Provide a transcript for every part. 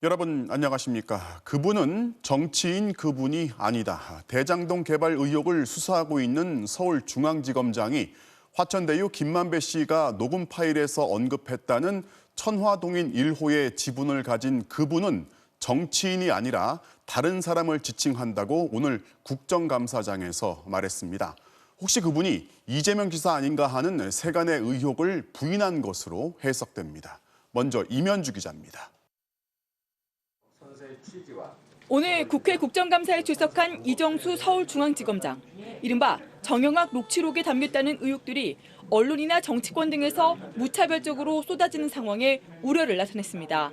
여러분 안녕하십니까? 그분은 정치인 그분이 아니다. 대장동 개발 의혹을 수사하고 있는 서울중앙지검장이 화천대유 김만배 씨가 녹음 파일에서 언급했다는 천화동인 1호의 지분을 가진 그분은 정치인이 아니라 다른 사람을 지칭한다고 오늘 국정감사장에서 말했습니다. 혹시 그분이 이재명 지사 아닌가 하는 세간의 의혹을 부인한 것으로 해석됩니다. 먼저 이면주 기자입니다. 오늘 국회 국정감사에 출석한 이정수 서울중앙지검장. 이른바 정영학 녹취록에 담겼다는 의혹들이 언론이나 정치권 등에서 무차별적으로 쏟아지는 상황에 우려를 나타냈습니다.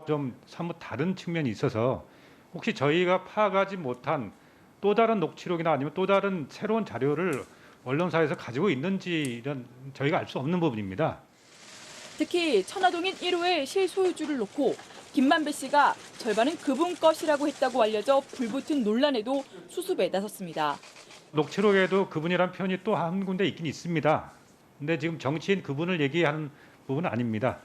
좀 사뭇 다른 측면이 있어서 혹시 저희가 파악하지 못한 또 다른 녹취록이나 아니면 또 다른 새로운 자료를 언론사에서 가지고 있는지 이런 저희가 알 수 없는 부분입니다. 특히 천화동인 1호의 실소유주를 놓고 김만배 씨가 절반은 그분 것이라고 했다고 알려져 불붙은 논란에도 수습에 나섰습니다. 녹취록에도 그분이란 표현이 또 한 군데 있긴 있습니다. 근데 지금 정치인 그분을 얘기하는 부분은 아닙니다.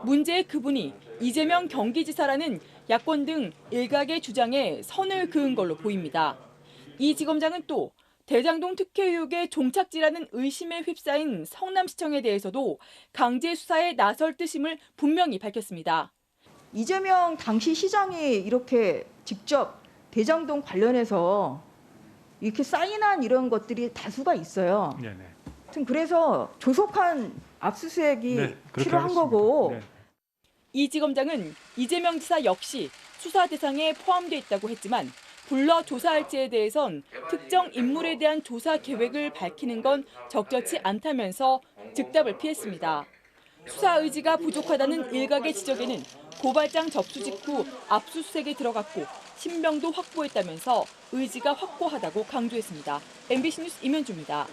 문제의 그분이 이재명 경기지사라는 야권 등 일각의 주장에 선을 그은 걸로 보입니다. 이 지검장은 또 대장동 특혜 의혹의 종착지라는 의심에 휩싸인 성남시청에 대해서도 강제 수사에 나설 뜻임을 분명히 밝혔습니다. 이재명 당시 시장이 이렇게 직접 대장동 관련해서 이렇게 사인한 이런 것들이 다수가 있어요. 네네. 하여튼 그래서 조속한 압수수색이 필요한 하겠습니다. 거고. 네. 이 지검장은 이재명 지사 역시 수사 대상에 포함돼 있다고 했지만 불러 조사할지에 대해선 특정 인물에 대한 조사 계획을 밝히는 건 적절치 않다면서 즉답을 피했습니다. 수사 의지가 부족하다는 일각의 지적에는 고발장 접수 직후 압수수색에 들어갔고 신병도 확보했다면서 의지가 확고하다고 강조했습니다. MBC 뉴스 이면주입니다.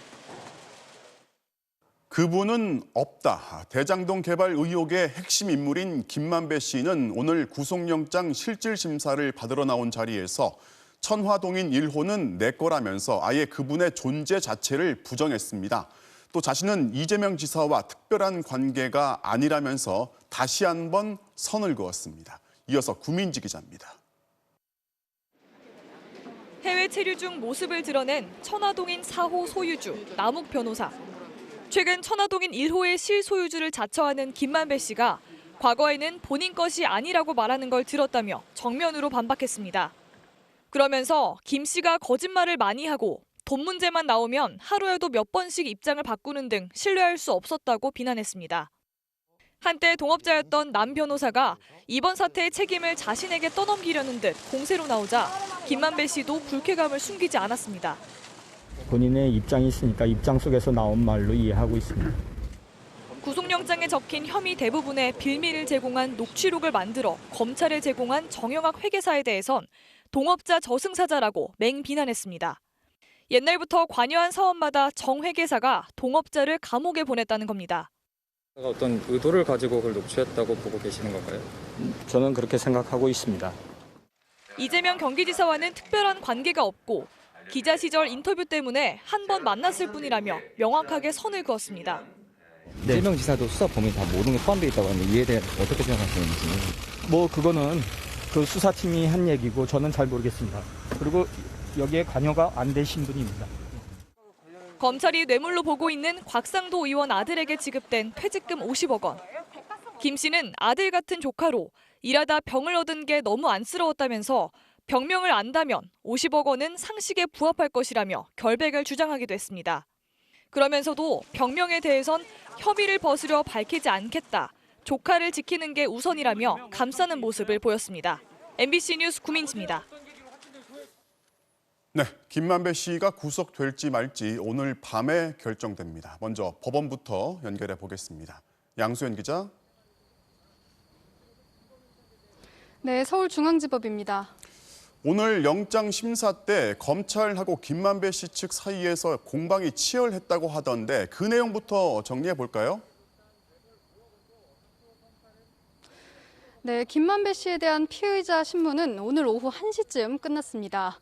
그분은 없다. 대장동 개발 의혹의 핵심 인물인 김만배 씨는 오늘 구속영장 실질심사를 받으러 나온 자리에서 천화동인 1호는 내 거라면서 아예 그분의 존재 자체를 부정했습니다. 또 자신은 이재명 지사와 특별한 관계가 아니라면서 다시 한번 선을 그었습니다. 이어서 구민지 기자입니다. 해외 체류 중 모습을 드러낸 천화동인 4호 소유주 남욱 변호사. 최근 천화동인 1호의 실소유주를 자처하는 김만배 씨가 과거에는 본인 것이 아니라고 말하는 걸 들었다며 정면으로 반박했습니다. 그러면서 김 씨가 거짓말을 많이 하고 돈 문제만 나오면 하루에도 몇 번씩 입장을 바꾸는 등 신뢰할 수 없었다고 비난했습니다. 한때 동업자였던 남 변호사가 이번 사태의 책임을 자신에게 떠넘기려는 듯 공세로 나오자 김만배 씨도 불쾌감을 숨기지 않았습니다. 본인의 입장이 있으니까 입장 속에서 나온 말로 이해하고 있습니다. 구속영장에 적힌 혐의 대부분의 빌미를 제공한 녹취록을 만들어 검찰에 제공한 정영학 회계사에 대해선 동업자 저승사자라고 맹비난했습니다. 옛날부터 관여한 사업마다 정 회계사가 동업자를 감옥에 보냈다는 겁니다. 어떤 의도를 가지고 그걸 녹취했다고 보고 계시는 건가요? 저는 그렇게 생각하고 있습니다. 이재명 경기지사와는 특별한 관계가 없고 기자 시절 인터뷰 때문에 한 번 만났을 뿐이라며 명확하게 선을 그었습니다. 이재명 지사도 수사 범위 다 모든 게 포함되어 있다고 하는데 이에 대해 어떻게 생각하시는지. 그거는 그 수사팀이 한 얘기고 저는 잘 모르겠습니다. 그리고 여기에 관여가 안 되신 분입니다. 검찰이 뇌물로 보고 있는 곽상도 의원 아들에게 지급된 퇴직금 50억 원. 김 씨는 아들 같은 조카로 일하다 병을 얻은 게 너무 안쓰러웠다면서 병명을 안다면 50억 원은 상식에 부합할 것이라며 결백을 주장하기도 했습니다. 그러면서도 병명에 대해선 혐의를 벗으려 밝히지 않겠다. 조카를 지키는 게 우선이라며 감싸는 모습을 보였습니다. MBC 뉴스 구민지입니다. 네, 김만배 씨가 구속될지 말지 오늘 밤에 결정됩니다. 먼저 법원부터 연결해 보겠습니다. 양수연 기자. 네, 서울중앙지법입니다. 오늘 영장 심사 때 검찰하고 김만배 씨 측 사이에서 공방이 치열했다고 하던데 그 내용부터 정리해 볼까요? 네, 김만배 씨에 대한 피의자 신문은 오늘 오후 1시쯤 끝났습니다.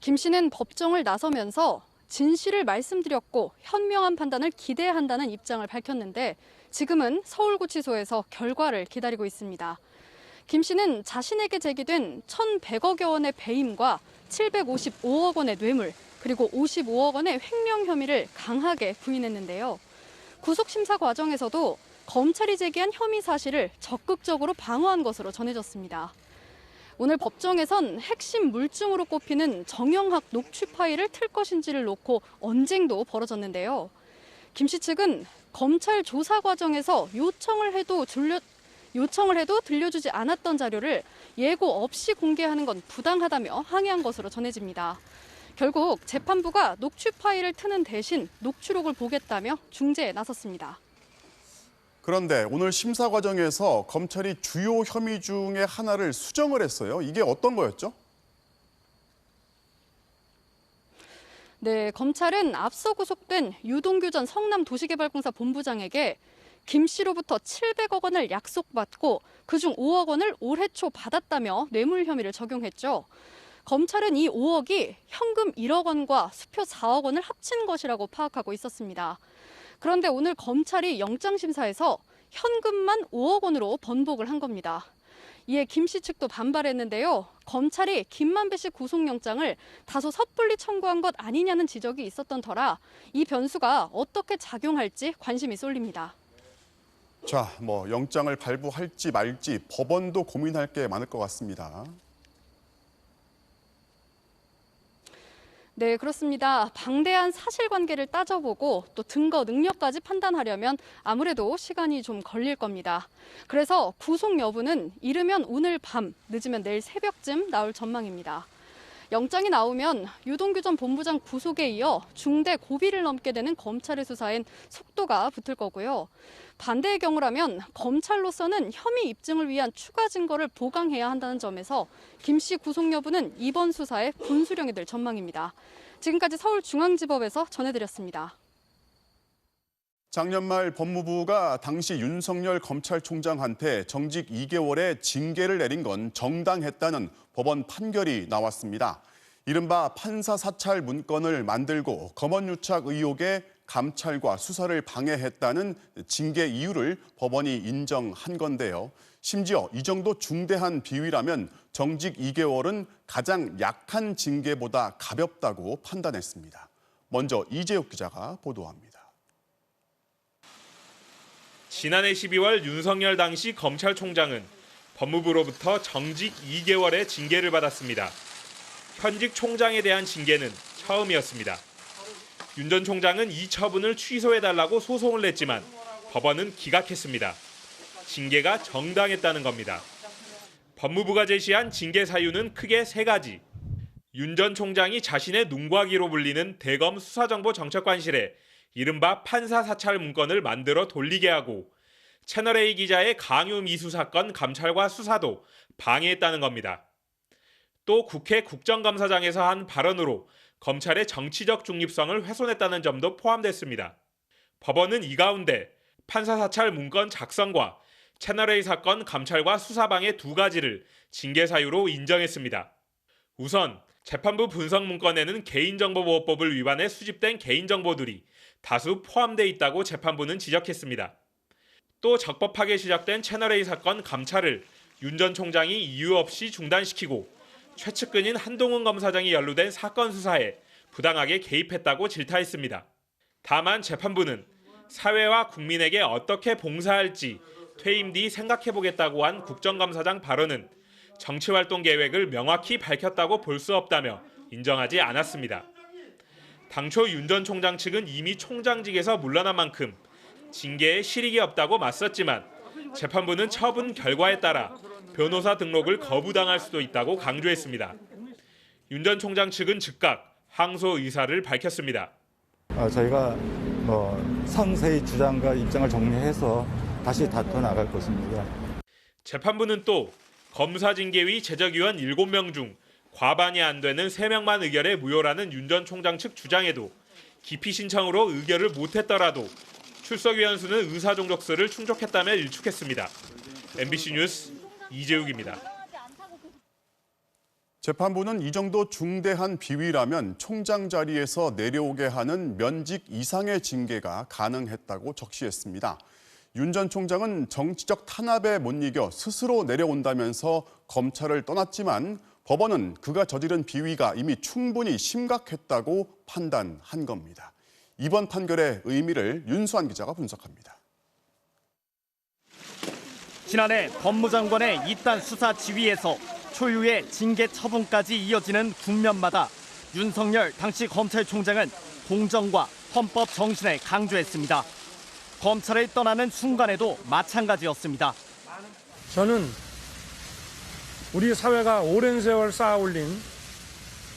김 씨는 법정을 나서면서 진실을 말씀드렸고 현명한 판단을 기대한다는 입장을 밝혔는데 지금은 서울구치소에서 결과를 기다리고 있습니다. 김 씨는 자신에게 제기된 1,100억여 원의 배임과 755억 원의 뇌물, 그리고 55억 원의 횡령 혐의를 강하게 부인했는데요. 구속심사 과정에서도 검찰이 제기한 혐의 사실을 적극적으로 방어한 것으로 전해졌습니다. 오늘 법정에선 핵심 물증으로 꼽히는 정영학 녹취 파일을 틀 것인지를 놓고 언쟁도 벌어졌는데요. 김 씨 측은 검찰 조사 과정에서 요청을 해도 들려주지 않았던 자료를 예고 없이 공개하는 건 부당하다며 항의한 것으로 전해집니다. 결국 재판부가 녹취 파일을 트는 대신 녹취록을 보겠다며 중재에 나섰습니다. 그런데 오늘 심사 과정에서 검찰이 주요 혐의 중에 하나를 수정을 했어요. 이게 어떤 거였죠? 네, 검찰은 앞서 구속된 유동규 전 성남도시개발공사 본부장에게 김 씨로부터 700억 원을 약속받고 그중 5억 원을 올해 초 받았다며 뇌물 혐의를 적용했죠. 검찰은 이 5억이 현금 1억 원과 수표 4억 원을 합친 것이라고 파악하고 있었습니다. 그런데 오늘 검찰이 영장심사에서 현금만 5억 원으로 번복을 한 겁니다. 이에 김 씨 측도 반발했는데요. 검찰이 김만배 씨 구속영장을 다소 섣불리 청구한 것 아니냐는 지적이 있었던 터라 이 변수가 어떻게 작용할지 관심이 쏠립니다. 자, 영장을 발부할지 말지 법원도 고민할 게 많을 것 같습니다. 네, 그렇습니다. 방대한 사실관계를 따져보고 또 증거 능력까지 판단하려면 아무래도 시간이 좀 걸릴 겁니다. 그래서 구속 여부는 이르면 오늘 밤, 늦으면 내일 새벽쯤 나올 전망입니다. 영장이 나오면 유동규 전 본부장 구속에 이어 중대 고비를 넘게 되는 검찰의 수사엔 속도가 붙을 거고요. 반대의 경우라면 검찰로서는 혐의 입증을 위한 추가 증거를 보강해야 한다는 점에서 김 씨 구속 여부는 이번 수사의 분수령이 될 전망입니다. 지금까지 서울중앙지법에서 전해드렸습니다. 작년 말 법무부가 당시 윤석열 검찰총장한테 정직 2개월의 징계를 내린 건 정당했다는 법원 판결이 나왔습니다. 이른바 판사 사찰 문건을 만들고 검언유착 의혹에 감찰과 수사를 방해했다는 징계 이유를 법원이 인정한 건데요. 심지어 이 정도 중대한 비위라면 정직 2개월은 가장 약한 징계보다 가볍다고 판단했습니다. 먼저 이재욱 기자가 보도합니다. 지난해 12월 윤석열 당시 검찰총장은 법무부로부터 정직 2개월의 징계를 받았습니다. 현직 총장에 대한 징계는 처음이었습니다. 윤 전 총장은 이 처분을 취소해달라고 소송을 냈지만 법원은 기각했습니다. 징계가 정당했다는 겁니다. 법무부가 제시한 징계 사유는 크게 3가지. 윤 전 총장이 자신의 눈과귀로 불리는 대검 수사정보정책관실에 이른바 판사 사찰 문건을 만들어 돌리게 하고 채널A 기자의 강요 미수 사건 감찰과 수사도 방해했다는 겁니다. 또 국회 국정감사장에서 한 발언으로 검찰의 정치적 중립성을 훼손했다는 점도 포함됐습니다. 법원은 이 가운데 판사 사찰 문건 작성과 채널A 사건 감찰과 수사 방해 2가지를 징계 사유로 인정했습니다. 우선 재판부 분석 문건에는 개인정보보호법을 위반해 수집된 개인정보들이 다수 포함돼 있다고 재판부는 지적했습니다. 또 적법하게 시작된 채널A 사건 감찰을 윤 전 총장이 이유 없이 중단시키고 최측근인 한동훈 검사장이 연루된 사건 수사에 부당하게 개입했다고 질타했습니다. 다만 재판부는 사회와 국민에게 어떻게 봉사할지 퇴임 뒤 생각해보겠다고 한 국정감사장 발언은 정치활동 계획을 명확히 밝혔다고 볼 수 없다며 인정하지 않았습니다. 당초 윤 전 총장 측은 이미 총장직에서 물러난 만큼 징계에 실익이 없다고 맞섰지만 재판부는 처분 결과에 따라 변호사 등록을 거부당할 수도 있다고 강조했습니다. 윤 전 총장 측은 즉각 항소 의사를 밝혔습니다. 저희가 상세히 주장과 입장을 정리해서 다시 다퉈 나갈 것입니다. 재판부는 또 검사 징계위 제적위원 7명 중 과반이 안 되는 3명만 의결에 무효라는 윤 전 총장 측 주장에도 기피 신청으로 의결을 못했더라도 출석위원 수는 의사종족수를 충족했다며 일축했습니다. MBC 뉴스 이재욱입니다. 재판부는 이 정도 중대한 비위라면 총장 자리에서 내려오게 하는 면직 이상의 징계가 가능했다고 적시했습니다. 윤 전 총장은 정치적 탄압에 못 이겨 스스로 내려온다면서 검찰을 떠났지만 법원은 그가 저지른 비위가 이미 충분히 심각했다고 판단한 겁니다. 이번 판결의 의미를 윤수환 기자가 분석합니다. 지난해 법무장관의 이딴 수사 지휘에서 초유의 징계 처분까지 이어지는 국면마다 윤석열 당시 검찰총장은 공정과 헌법 정신을 강조했습니다. 검찰을 떠나는 순간에도 마찬가지였습니다. 저는 우리 사회가 오랜 세월 쌓아올린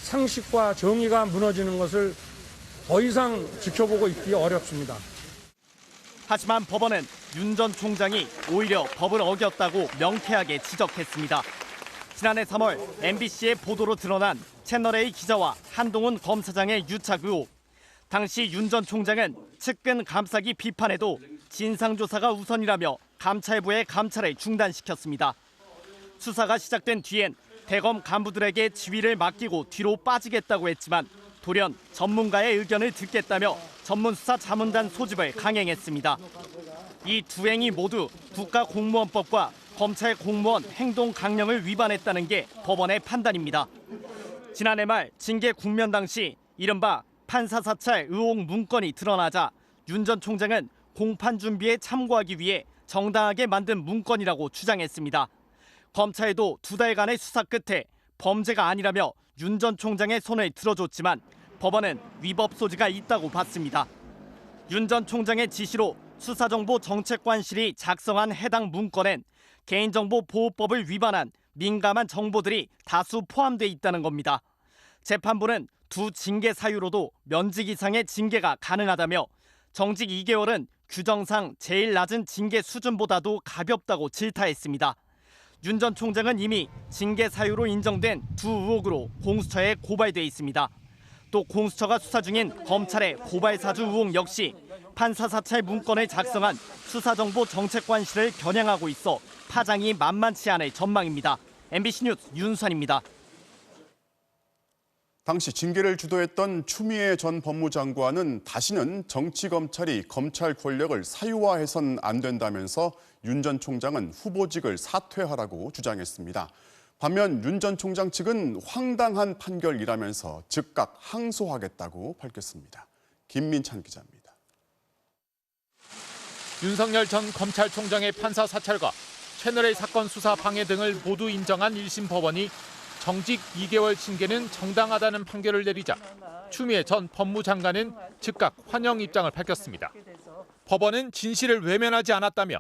상식과 정의가 무너지는 것을 더 이상 지켜보고 있기 어렵습니다. 하지만 법원은 윤 전 총장이 오히려 법을 어겼다고 명쾌하게 지적했습니다. 지난해 3월 MBC의 보도로 드러난 채널A 기자와 한동훈 검사장의 유착 의혹. 당시 윤 전 총장은 측근 감싸기 비판에도 진상조사가 우선이라며 감찰부의 감찰을 중단시켰습니다. 수사가 시작된 뒤엔 대검 간부들에게 지휘를 맡기고 뒤로 빠지겠다고 했지만 돌연 전문가의 의견을 듣겠다며 전문수사자문단 소집을 강행했습니다. 이 두 행위 모두 국가공무원법과 검찰 공무원 행동 강령을 위반했다는 게 법원의 판단입니다. 지난해 말 징계 국면 당시 이른바 판사 사찰 의혹 문건이 드러나자 윤 전 총장은 공판 준비에 참고하기 위해 정당하게 만든 문건이라고 주장했습니다. 검찰도 2달간의 수사 끝에 범죄가 아니라며 윤 전 총장의 손을 들어줬지만 법원은 위법 소지가 있다고 봤습니다. 윤 전 총장의 지시로 수사정보정책관실이 작성한 해당 문건엔 개인정보보호법을 위반한 민감한 정보들이 다수 포함돼 있다는 겁니다. 재판부는 두 징계 사유로도 면직 이상의 징계가 가능하다며 정직 2개월은 규정상 제일 낮은 징계 수준보다도 가볍다고 질타했습니다. 윤 전 총장은 이미 징계 사유로 인정된 두 의혹으로 공수처에 고발돼 있습니다. 또 공수처가 수사 중인 검찰의 고발 사주 의혹 역시 판사 사찰 문건을 작성한 수사정보정책관실을 겨냥하고 있어 파장이 만만치 않을 전망입니다. MBC 뉴스 윤수환입니다. 당시 징계를 주도했던 추미애 전 법무장관은 다시는 정치검찰이 검찰 권력을 사유화해선 안 된다면서 윤 전 총장은 후보직을 사퇴하라고 주장했습니다. 반면 윤 전 총장 측은 황당한 판결이라면서 즉각 항소하겠다고 밝혔습니다. 김민찬 기자입니다. 윤석열 전 검찰총장의 판사 사찰과 채널A 사건 수사 방해 등을 모두 인정한 1심 법원이 정직 2개월 징계는 정당하다는 판결을 내리자 추미애 전 법무장관은 즉각 환영 입장을 밝혔습니다. 법원은 진실을 외면하지 않았다며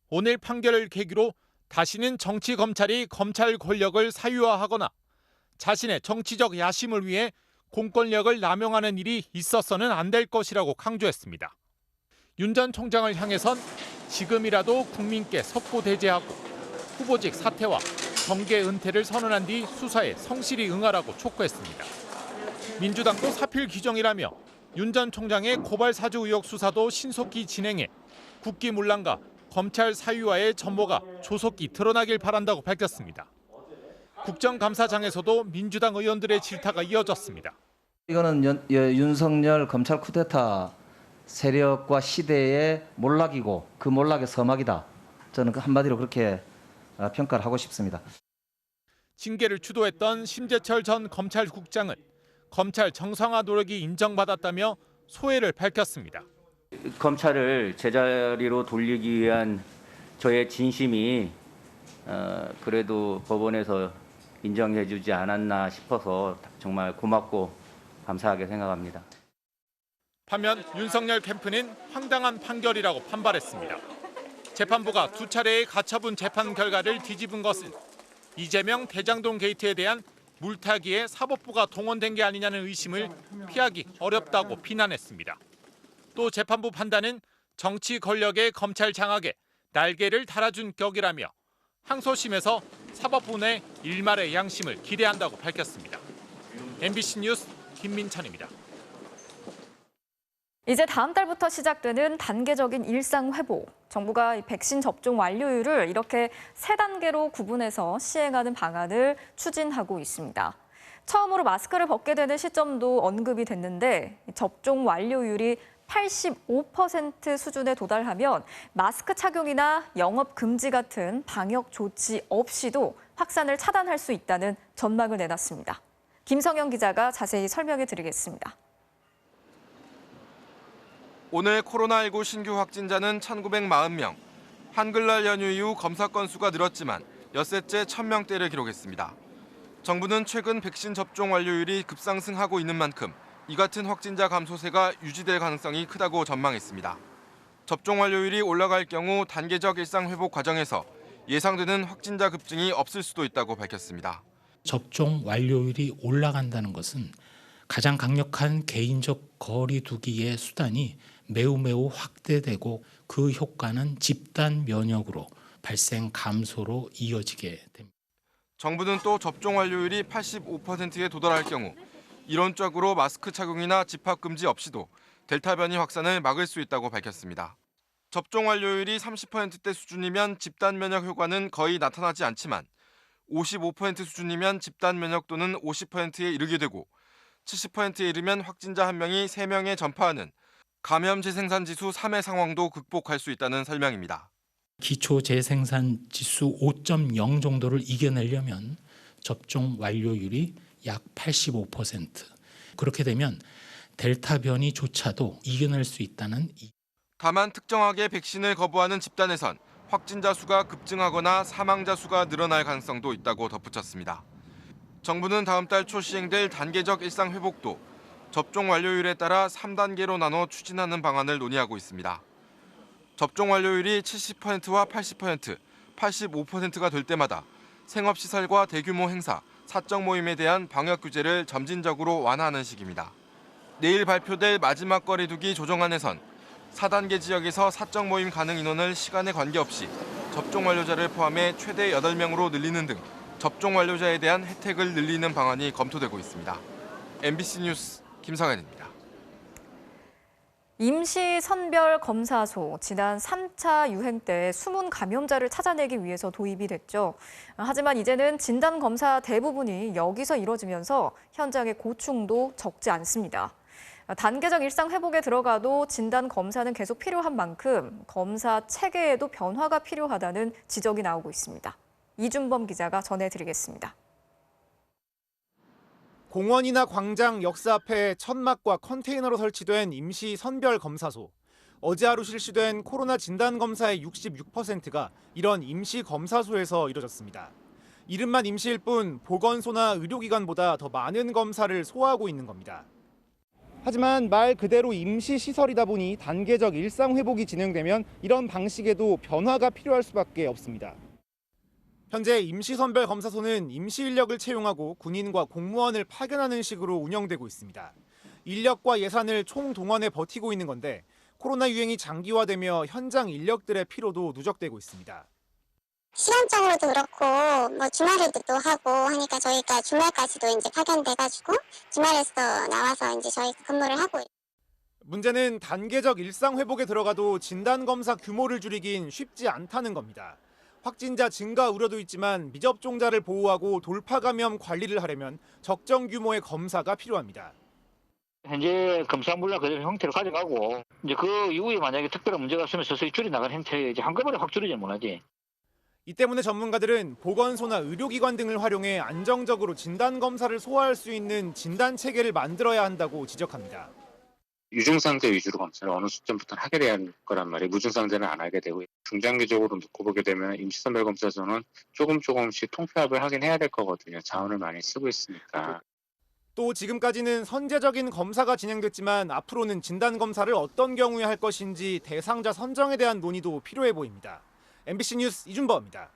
오늘 판결을 계기로 다시는 정치검찰이 검찰 권력을 사유화하거나 자신의 정치적 야심을 위해 공권력을 남용하는 일이 있어서는 안 될 것이라고 강조했습니다. 윤 전 총장을 향해선 지금이라도 국민께 석고대죄하고 후보직 사퇴와 정계 은퇴를 선언한 뒤 수사에 성실히 응하라고 촉구했습니다. 민주당도 사필 규정이라며 윤 전 총장의 고발 사주 의혹 수사도 신속히 진행해 국기문란과 검찰 사유화의 전모가 조속히 드러나길 바란다고 밝혔습니다. 국정감사장에서도 민주당 의원들의 질타가 이어졌습니다. 이거는 윤석열 검찰 쿠데타 세력과 시대의 몰락이고 그 몰락의 서막이다. 저는 한마디로 그렇게 평가를 하고 싶습니다. 징계를 주도했던 심재철 전 검찰국장은 검찰 정상화 노력이 인정받았다며 소회를 밝혔습니다. 검찰을 제자리로 돌리기 위한 저의 진심이 그래도 법원에서 인정해주지 않았나 싶어서 정말 고맙고 감사하게 생각합니다. 반면 윤석열 캠프는 황당한 판결이라고 반발했습니다. 재판부가 두 차례의 가처분 재판 결과를 뒤집은 것은 이재명 대장동 게이트에 대한 물타기에 사법부가 동원된 게 아니냐는 의심을 피하기 어렵다고 비난했습니다. 또 재판부 판단은 정치 권력의 검찰 장악에 날개를 달아준 격이라며 항소심에서 사법부 내 일말의 양심을 기대한다고 밝혔습니다. MBC 뉴스 김민찬입니다. 이제 다음 달부터 시작되는 단계적인 일상 회복. 정부가 백신 접종 완료율을 이렇게 3단계로 구분해서 시행하는 방안을 추진하고 있습니다. 처음으로 마스크를 벗게 되는 시점도 언급이 됐는데 접종 완료율이 85% 수준에 도달하면 마스크 착용이나 영업 금지 같은 방역 조치 없이도 확산을 차단할 수 있다는 전망을 내놨습니다. 김성영 기자가 자세히 설명해 드리겠습니다. 오늘 코로나19 신규 확진자는 1,940명. 한글날 연휴 이후 검사 건수가 늘었지만 엿새째 1,000명대를 기록했습니다. 정부는 최근 백신 접종 완료율이 급상승하고 있는 만큼 이 같은 확진자 감소세가 유지될 가능성이 크다고 전망했습니다. 접종 완료율이 올라갈 경우 단계적 일상 회복 과정에서 예상되는 확진자 급증이 없을 수도 있다고 밝혔습니다. 접종 완료율이 올라간다는 것은 가장 강력한 개인적 거리 두기의 수단이 매우 확대되고 그 효과는 집단 면역으로 발생 감소로 이어지게 됩니다. 정부는 또 접종 완료율이 85%에 도달할 경우 이론적으로 마스크 착용이나 집합 금지 없이도 델타 변이 확산을 막을 수 있다고 밝혔습니다. 접종 완료율이 30%대 수준이면 집단 면역 효과는 거의 나타나지 않지만 55% 수준이면 집단 면역도는 50%에 이르게 되고 70%에 이르면 확진자 1명이 3명에 전파하는 감염 재생산 지수 3의 상황도 극복할 수 있다는 설명입니다. 기초 재생산 지수 5.0 정도를 이겨내려면 접종 완료율이 약 85%. 그렇게 되면 델타 변이조차도 이겨낼 수 있다는. 다만 특정하게 백신을 거부하는 집단에선 확진자 수가 급증하거나 사망자 수가 늘어날 가능성도 있다고 덧붙였습니다. 정부는 다음 달 초 시행될 단계적 일상 회복도 접종 완료율에 따라 3단계로 나눠 추진하는 방안을 논의하고 있습니다. 접종 완료율이 70%와 80%, 85%가 될 때마다 생업시설과 대규모 행사, 사적 모임에 대한 방역 규제를 점진적으로 완화하는 시기입니다. 내일 발표될 마지막 거리두기 조정안에선 4단계 지역에서 사적 모임 가능 인원을 시간에 관계없이 접종 완료자를 포함해 최대 8명으로 늘리는 등 접종 완료자에 대한 혜택을 늘리는 방안이 검토되고 있습니다. MBC 뉴스 김성현입니다. 임시선별검사소, 지난 3차 유행 때 숨은 감염자를 찾아내기 위해서 도입이 됐죠. 하지만 이제는 진단검사 대부분이 여기서 이뤄지면서 현장의 고충도 적지 않습니다. 단계적 일상 회복에 들어가도 진단검사는 계속 필요한 만큼 검사 체계에도 변화가 필요하다는 지적이 나오고 있습니다. 이준범 기자가 전해드리겠습니다. 공원이나 광장 역사 앞에 천막과 컨테이너로 설치된 임시 선별 검사소. 어제 하루 실시된 코로나 진단 검사의 66%가 이런 임시 검사소에서 이뤄졌습니다. 이름만 임시일 뿐 보건소나 의료기관보다 더 많은 검사를 소화하고 있는 겁니다. 하지만 말 그대로 임시 시설이다 보니 단계적 일상 회복이 진행되면 이런 방식에도 변화가 필요할 수밖에 없습니다. 현재 임시선별검사소는 임시 인력을 채용하고 군인과 공무원을 파견하는 식으로 운영되고 있습니다. 인력과 예산을 총동원해 버티고 있는 건데 코로나 유행이 장기화되며 현장 인력들의 피로도 누적되고 있습니다. 시간적으로도 그렇고 주말에도 또 하고 하니까 저희가 주말까지도 이제 파견돼가지고 주말에서 나와서 이제 저희 근무를 하고. 문제는 단계적 일상 회복에 들어가도 진단 검사 규모를 줄이긴 쉽지 않다는 겁니다. 확진자 증가 우려도 있지만 미접종자를 보호하고 돌파 감염 관리를 하려면 적정 규모의 검사가 필요합니다. 현재 검사 물량 그대로 형태로 가져가고 이제 그 이후에 만약에 특별한 문제가 있으면 서서히 줄여나갈 형태에 이제 한꺼번에 확 줄이지 못하지. 이 때문에 전문가들은 보건소나 의료기관 등을 활용해 안정적으로 진단 검사를 소화할 수 있는 진단 체계를 만들어야 한다고 지적합니다. 유증상자 위주로 검사를 어느 수준부터는 하게 될 거란 말이에요. 무증상자는 안 하게 되고 중장기적으로 놓고 보게 되면 임시선별검사소는 조금씩 통폐합을 하긴 해야 될 거거든요. 자원을 많이 쓰고 있으니까. 또 지금까지는 선제적인 검사가 진행됐지만 앞으로는 진단검사를 어떤 경우에 할 것인지 대상자 선정에 대한 논의도 필요해 보입니다. MBC 뉴스 이준범입니다.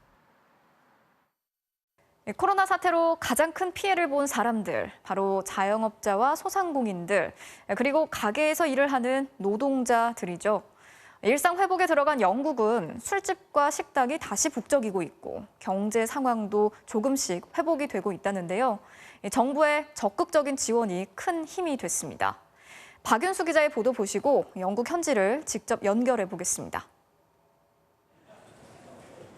코로나 사태로 가장 큰 피해를 본 사람들, 바로 자영업자와 소상공인들, 그리고 가게에서 일을 하는 노동자들이죠. 일상 회복에 들어간 영국은 술집과 식당이 다시 북적이고 있고 경제 상황도 조금씩 회복이 되고 있다는데요. 정부의 적극적인 지원이 큰 힘이 됐습니다. 박윤수 기자의 보도 보시고 영국 현지를 직접 연결해 보겠습니다.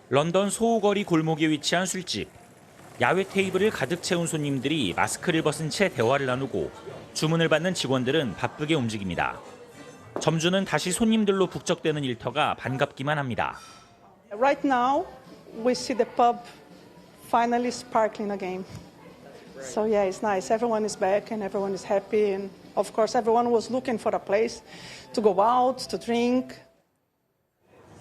런던 소호거리 골목에 위치한 술집. 야외 테이블을 가득 채운 손님들이 마스크를 벗은 채 대화를 나누고 주문을 받는 직원들은 바쁘게 움직입니다. 점주는 다시 손님들로 북적대는 일터가 반갑기만 합니다. Right now, we see the pub finally sparkling again. So yeah, it's nice. Everyone is back and everyone is happy. And of course, everyone was looking for a place to go out, to drink.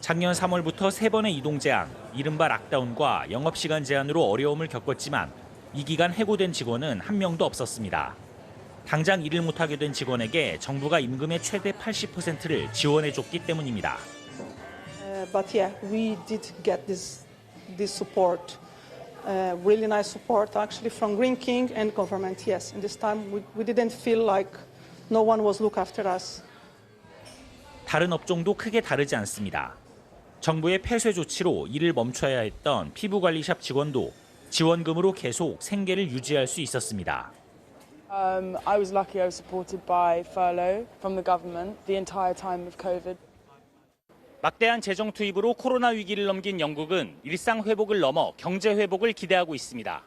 작년 3월부터 3번의 이동 제한, 이른바 락다운과 영업시간 제한으로 어려움을 겪었지만 이 기간 해고된 직원은 한 명도 없었습니다. 당장 일을 못하게 된 직원에게 정부가 임금의 최대 80%를 지원해줬기 때문입니다. But yeah, we did get this support. Really nice support actually from Green King and government. Yes, in this time we didn't feel like no one was look after us. 다른 업종도 크게 다르지 않습니다. 정부의 폐쇄 조치로 일을 멈춰야 했던 피부관리샵 직원도 지원금으로 계속 생계를 유지할 수 있었습니다. I was lucky I was supported by furlough from the government the entire time of COVID. 막대한 재정 투입으로 코로나 위기를 넘긴 영국은 일상 회복을 넘어 경제 회복을 기대하고 있습니다.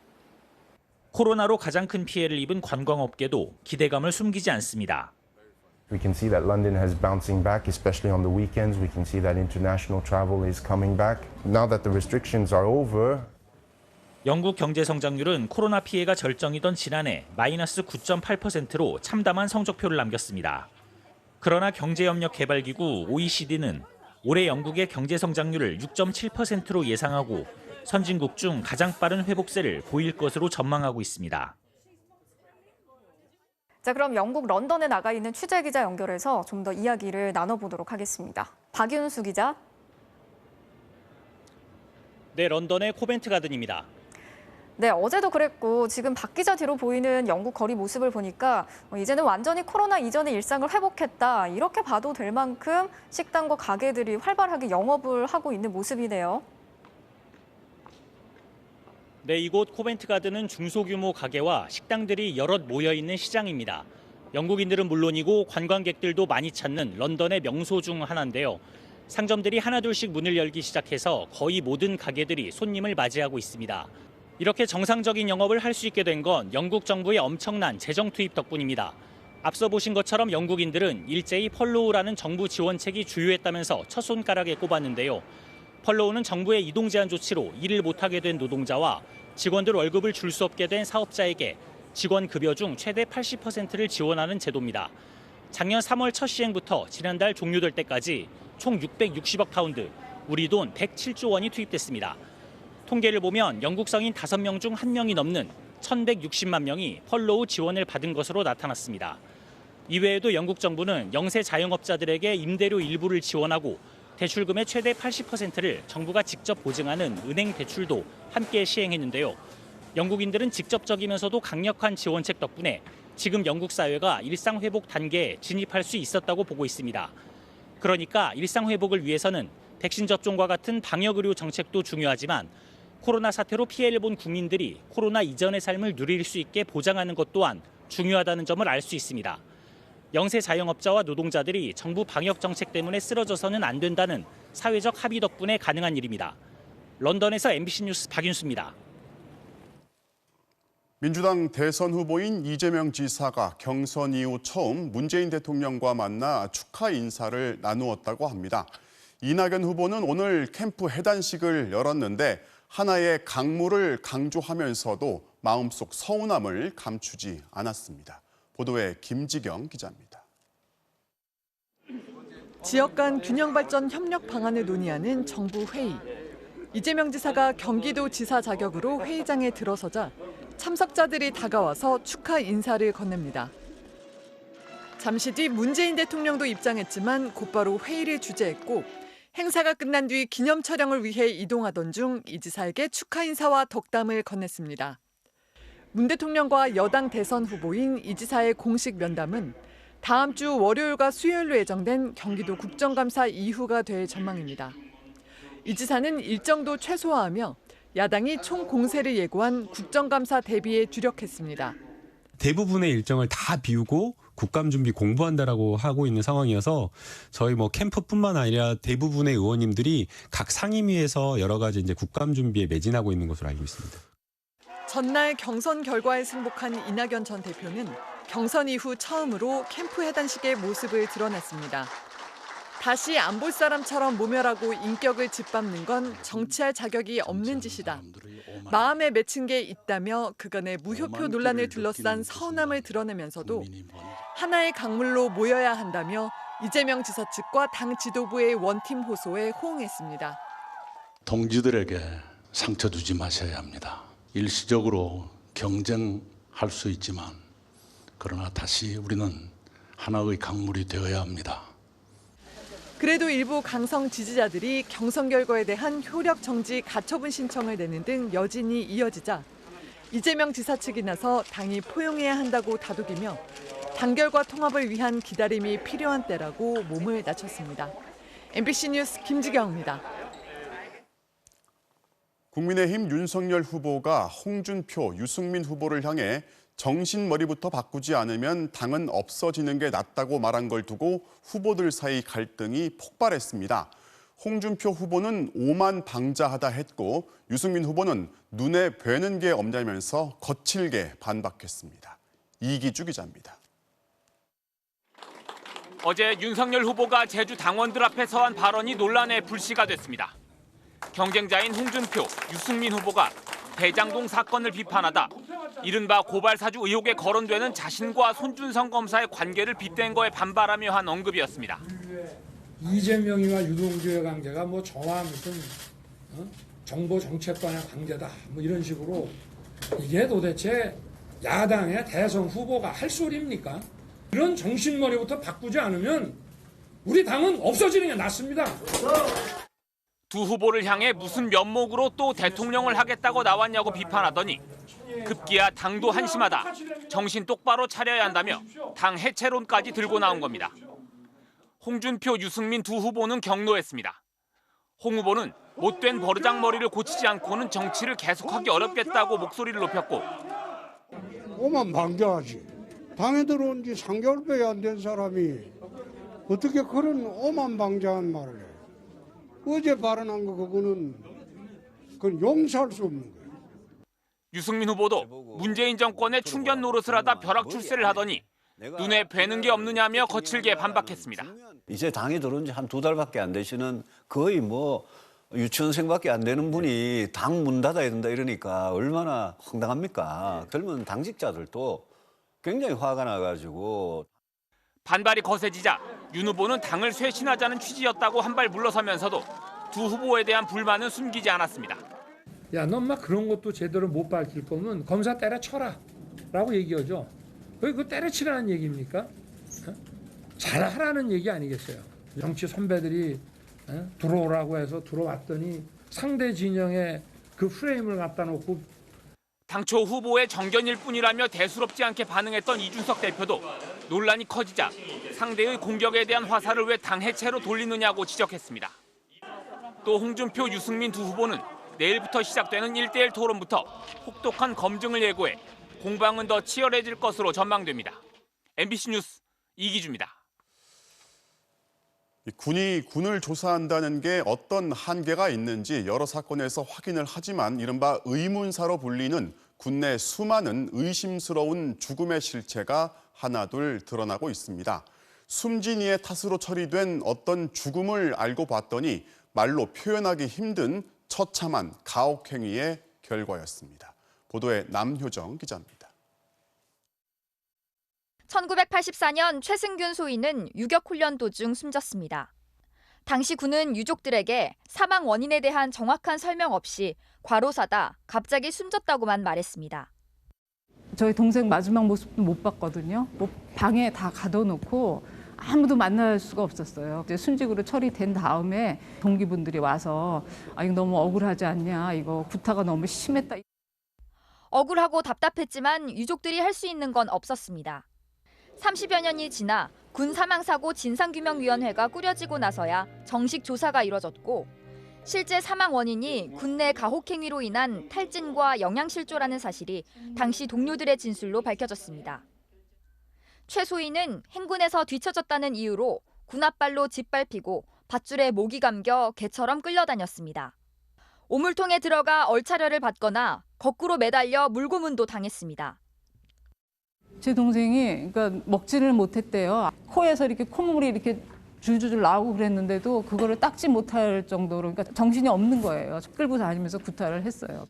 코로나로 가장 큰 피해를 입은 관광업계도 기대감을 숨기지 않습니다. We can see that London has bouncing back, especially on the weekends. We can see that international travel is coming back. Now that the restrictions are over. 영국 경제 성장률은 코로나 피해가 절정이던 지난해 마이너스 9.8%로 참담한 성적표를 남겼습니다. 그러나 경제협력개발기구 OECD는 올해 영국의 경제 성장률을 6.7%로 예상하고 선진국 중 가장 빠른 회복세를 보일 것으로 전망하고 있습니다. 자, 그럼 영국 런던에 나가 있는 취재 기자 연결해서 좀 더 이야기를 나눠보도록 하겠습니다. 박윤수 기자. 네, 런던의 코벤트 가든입니다. 네, 어제도 그랬고 지금 박 기자 뒤로 보이는 영국 거리 모습을 보니까 이제는 완전히 코로나 이전의 일상을 회복했다. 이렇게 봐도 될 만큼 식당과 가게들이 활발하게 영업을 하고 있는 모습이네요. 네, 이곳 코벤트 가든은 중소규모 가게와 식당들이 여럿 모여있는 시장입니다. 영국인들은 물론이고 관광객들도 많이 찾는 런던의 명소 중 하나인데요. 상점들이 하나둘씩 문을 열기 시작해서 거의 모든 가게들이 손님을 맞이하고 있습니다. 이렇게 정상적인 영업을 할 수 있게 된 건 영국 정부의 엄청난 재정 투입 덕분입니다. 앞서 보신 것처럼 영국인들은 일제히 펄로우라는 정부 지원책이 주요했다면서 첫 손가락에 꼽았는데요. 펄로우는 정부의 이동 제한 조치로 일을 못하게 된 노동자와 직원들 월급을 줄 수 없게 된 사업자에게 직원 급여 중 최대 80%를 지원하는 제도입니다. 작년 3월 첫 시행부터 지난달 종료될 때까지 총 660억 파운드, 우리 돈 107조 원이 투입됐습니다. 통계를 보면 영국 성인 5명 중 1명이 넘는 1,160만 명이 펄로우 지원을 받은 것으로 나타났습니다. 이외에도 영국 정부는 영세 자영업자들에게 임대료 일부를 지원하고 대출금의 최대 80%를 정부가 직접 보증하는 은행 대출도 함께 시행했는데요. 영국인들은 직접적이면서도 강력한 지원책 덕분에 지금 영국 사회가 일상 회복 단계에 진입할 수 있었다고 보고 있습니다. 그러니까 일상 회복을 위해서는 백신 접종과 같은 방역 의료 정책도 중요하지만 코로나 사태로 피해를 본 국민들이 코로나 이전의 삶을 누릴 수 있게 보장하는 것 또한 중요하다는 점을 알 수 있습니다. 영세 자영업자와 노동자들이 정부 방역 정책 때문에 쓰러져서는 안 된다는 사회적 합의 덕분에 가능한 일입니다. 런던에서 MBC 뉴스 박윤수입니다. 민주당 대선 후보인 이재명 지사가 경선 이후 처음 문재인 대통령과 만나 축하 인사를 나누었다고 합니다. 이낙연 후보는 오늘 캠프 해단식을 열었는데 하나의 강물을 강조하면서도 마음속 서운함을 감추지 않았습니다. 보도에 김지경 기자입니다. 지역 간 균형 발전 협력 방안을 논의하는 정부 회의. 이재명 지사가 경기도 지사 자격으로 회의장에 들어서자 참석자들이 다가와서 축하 인사를 건넵니다. 잠시 뒤 문재인 대통령도 입장했지만 곧바로 회의를 주재했고 행사가 끝난 뒤 기념 촬영을 위해 이동하던 중 이 지사에게 축하 인사와 덕담을 건넸습니다. 문 대통령과 여당 대선 후보인 이 지사의 공식 면담은 다음 주 월요일과 수요일로 예정된 경기도 국정감사 이후가 될 전망입니다. 이 지사는 일정도 최소화하며 야당이 총공세를 예고한 국정감사 대비에 주력했습니다. 대부분의 일정을 다 비우고 국감 준비 공부한다라고 하고 있는 상황이어서 저희 캠프뿐만 아니라 대부분의 의원님들이 각 상임위에서 여러 가지 이제 국감 준비에 매진하고 있는 것으로 알고 있습니다. 전날 경선 결과에 승복한 이낙연 전 대표는 경선 이후 처음으로 캠프 해단식의 모습을 드러냈습니다. 다시 안 볼 사람처럼 모멸하고 인격을 짓밟는 건 정치할 자격이 없는 짓이다. 마음에 맺힌 게 있다며 그간의 무효표 논란을 둘러싼 서운함을 드러내면서도 하나의 강물로 모여야 한다며 이재명 지사 측과 당 지도부의 원팀 호소에 호응했습니다. 동지들에게 상처 주지 마셔야 합니다. 일시적으로 경쟁할 수 있지만 그러나 다시 우리는 하나의 강물이 되어야 합니다. 그래도 일부 강성 지지자들이 경선 결과에 대한 효력 정지 가처분 신청을 내는 등 여진이 이어지자 이재명 지사 측이 나서 당이 포용해야 한다고 다독이며 단결과 통합을 위한 기다림이 필요한 때라고 몸을 낮췄습니다. MBC 뉴스 김지경입니다. 국민의힘 윤석열 후보가 홍준표, 유승민 후보를 향해 정신머리부터 바꾸지 않으면 당은 없어지는 게 낫다고 말한 걸 두고 후보들 사이 갈등이 폭발했습니다. 홍준표 후보는 오만방자하다 했고 유승민 후보는 눈에 뵈는 게 없냐면서 거칠게 반박했습니다. 이기주 기자입니다. 어제 윤석열 후보가 제주 당원들 앞에서 한 발언이 논란의 불씨가 됐습니다. 경쟁자인 홍준표, 유승민 후보가 대장동 사건을 비판하다 이른바 고발사주 의혹에 거론되는 자신과 손준성 검사의 관계를 빗댄 거에 반발하며 한 언급이었습니다. 이재명이와 유동규의 관계가 뭐 저와 무슨 정보 정책관의 관계다 뭐 이런 식으로 이게 도대체 야당의 대선 후보가 할 소리입니까? 이런 정신머리부터 바꾸지 않으면 우리 당은 없어지는 게 낫습니다. 두 후보를 향해 무슨 면목으로 또 대통령을 하겠다고 나왔냐고 비판하더니 급기야 당도 한심하다. 정신 똑바로 차려야 한다며 당 해체론까지 들고 나온 겁니다. 홍준표, 유승민 두 후보는 경로했습니다. 홍 후보는 못된 버르장머리를 고치지 않고는 정치를 계속하기 어렵겠다고 목소리를 높였고 오만방자하지. 당에 들어온 지 3개월밖에 안 된 사람이 어떻게 그런 오만방자한 말을 해. 어제 발언한 거 그거는 그건 용서할 수 없는 거예요. 유승민 후보도 문재인 정권의 충견 노릇을 하다 벼락 출세를 하더니 눈에 뵈는 게 없느냐며 거칠게 반박했습니다. 이제 당에 들어온 지 한 2달밖에 안 되시는 거의 뭐 유치원생밖에 안 되는 분이 당 문 닫아야 된다 이러니까 얼마나 황당합니까? 젊은 당직자들도 굉장히 화가 나가지고. 반발이 거세지자 윤 후보는 당을 쇄신하자는 취지였다고 한 발 물러서면서도 두 후보에 대한 불만은 숨기지 않았습니다. 야, 너 엄마 그런 것도 제대로 못 밝힐 거면 검사 때려쳐라 라고 얘기하죠. 왜 그거 때려치라는 얘기입니까? 잘하라는 얘기 아니겠어요. 정치 선배들이 들어오라고 해서 들어왔더니 상대 진영에 그 프레임을 갖다 놓고 당초 후보의 정견일 뿐이라며 대수롭지 않게 반응했던 이준석 대표도 논란이 커지자 상대의 공격에 대한 화살을 왜 당 해체로 돌리느냐고 지적했습니다. 또 홍준표, 유승민 두 후보는 내일부터 시작되는 1대1 토론부터 혹독한 검증을 예고해 공방은 더 치열해질 것으로 전망됩니다. MBC 뉴스 이기주입니다. 군이 군을 조사한다는 게 어떤 한계가 있는지 여러 사건에서 확인을 하지만 이른바 의문사로 불리는 군내 수많은 의심스러운 죽음의 실체가 하나둘 드러나고 있습니다. 숨진 이의 탓으로 처리된 어떤 죽음을 알고 봤더니 말로 표현하기 힘든 처참한 가혹행위의 결과였습니다. 보도에 남효정 기자입니다. 1984년 최승균 소위는 유격훈련 도중 숨졌습니다. 당시 군은 유족들에게 사망 원인에 대한 정확한 설명 없이 과로사다, 갑자기 숨졌다고만 말했습니다. 저희 동생 마지막 모습도 못 봤거든요. 뭐 방에 다 가둬놓고 아무도 만날 수가 없었어요. 이제 순직으로 처리된 다음에 동기분들이 와서 이거 너무 억울하지 않냐, 이거 구타가 너무 심했다. 억울하고 답답했지만 유족들이 할 수 있는 건 없었습니다. 30여 년이 지나 군 사망사고 진상규명위원회가 꾸려지고 나서야 정식 조사가 이뤄졌고 실제 사망 원인이 군내 가혹행위로 인한 탈진과 영양실조라는 사실이 당시 동료들의 진술로 밝혀졌습니다. 최 소위는 행군에서 뒤처졌다는 이유로 군 앞발로 짓밟히고 밧줄에 목이 감겨 개처럼 끌려다녔습니다. 오물통에 들어가 얼차려를 받거나 거꾸로 매달려 물고문도 당했습니다. 제 동생이 그러니까 먹지를 못했대요. 코에서 이렇게 콧물이 이렇게 줄줄줄 나오고 그랬는데도 그거를 닦지 못할 정도로 그러니까 정신이 없는 거예요. 끌고 다니면서 구타를 했어요.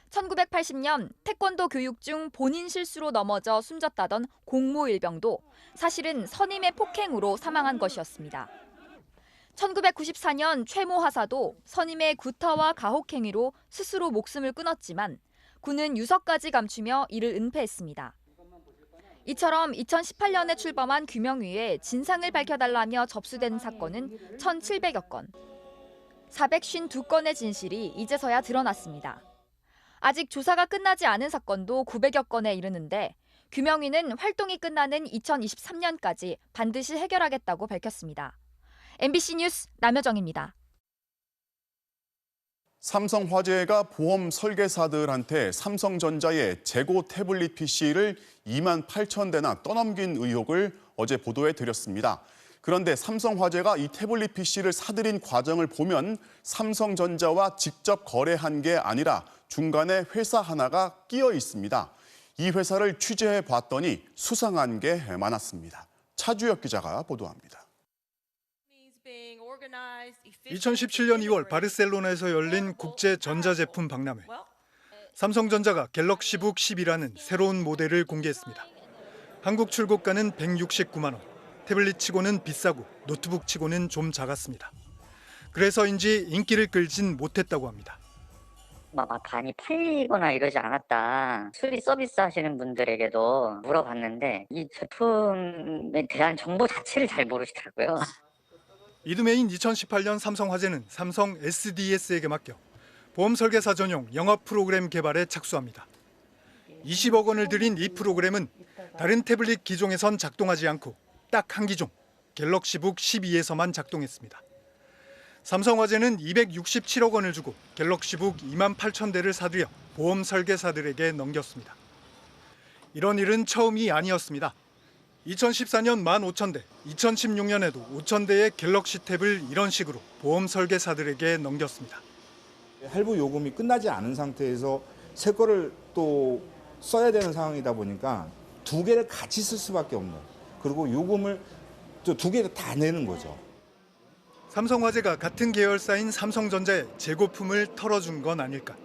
1980년 태권도 교육 중 본인 실수로 넘어져 숨졌다던 공모 일병도 사실은 선임의 폭행으로 사망한 것이었습니다. 1994년 최모 하사도 선임의 구타와 가혹행위로 스스로 목숨을 끊었지만 군은 유서까지 감추며 이를 은폐했습니다. 이처럼 2018년에 출범한 규명위에 진상을 밝혀달라며 접수된 사건은 1,700여 건. 452건의 진실이 이제서야 드러났습니다. 아직 조사가 끝나지 않은 사건도 900여 건에 이르는데 규명위는 활동이 끝나는 2023년까지 반드시 해결하겠다고 밝혔습니다. MBC 뉴스 남여정입니다. 삼성화재가 보험 설계사들한테 삼성전자의 재고 태블릿 PC를 28,000대나 떠넘긴 의혹을 어제 보도해 드렸습니다. 그런데 삼성화재가 이 태블릿 PC를 사들인 과정을 보면 삼성전자와 직접 거래한 게 아니라 중간에 회사 하나가 끼어 있습니다. 이 회사를 취재해 봤더니 수상한 게 많았습니다. 차주혁 기자가 보도합니다. 2017년 2월 바르셀로나에서 열린 국제 전자제품 박람회. 삼성전자가 갤럭시북 10이라는 새로운 모델을 공개했습니다. 한국 출고가는 169만 원, 태블릿치고는 비싸고 노트북치고는 좀 작았습니다. 그래서인지 인기를 끌진 못했다고 합니다. 많이 팔리거나 이러지 않았다. 수리 서비스 하시는 분들에게도 물어봤는데 이 제품에 대한 정보 자체를 잘 모르시더라고요. 이듬해인 2018년 삼성화재는 삼성 SDS에게 맡겨 보험 설계사 전용 영업 프로그램 개발에 착수합니다. 20억 원을 들인 이 프로그램은 다른 태블릿 기종에선 작동하지 않고 딱 한 기종, 갤럭시북 12에서만 작동했습니다. 삼성화재는 267억 원을 주고 갤럭시북 28,000대를 사들여 보험 설계사들에게 넘겼습니다. 이런 일은 처음이 아니었습니다. 2014년 15,000대, 2016년에도 5,000대의 갤럭시 탭을 이런 식으로 보험 설계사들에게 넘겼습니다. 할부 요금이 끝나지 않은 상태에서 새 거를 또 써야 되는 상황이다 보니까 두 개를 같이 쓸 수밖에 없는, 그리고 요금을 또 두 개를 다 내는 거죠. 삼성화재가 같은 계열사인 삼성전자에 재고품을 털어준 건 아닐까.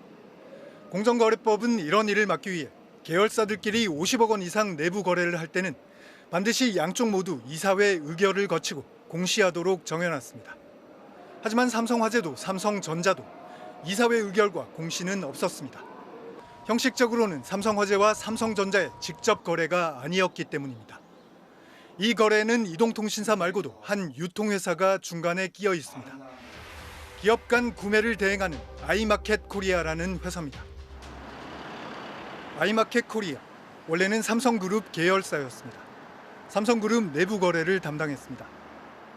공정거래법은 이런 일을 막기 위해 계열사들끼리 50억 원 이상 내부 거래를 할 때는 반드시 양쪽 모두 이사회 의결을 거치고 공시하도록 정해놨습니다. 하지만 삼성화재도 삼성전자도 이사회 의결과 공시는 없었습니다. 형식적으로는 삼성화재와 삼성전자의 직접 거래가 아니었기 때문입니다. 이 거래는 이동통신사 말고도 한 유통회사가 중간에 끼어 있습니다. 기업 간 구매를 대행하는 아이마켓 코리아라는 회사입니다. 아이마켓 코리아, 원래는 삼성그룹 계열사였습니다. 삼성그룹 내부 거래를 담당했습니다.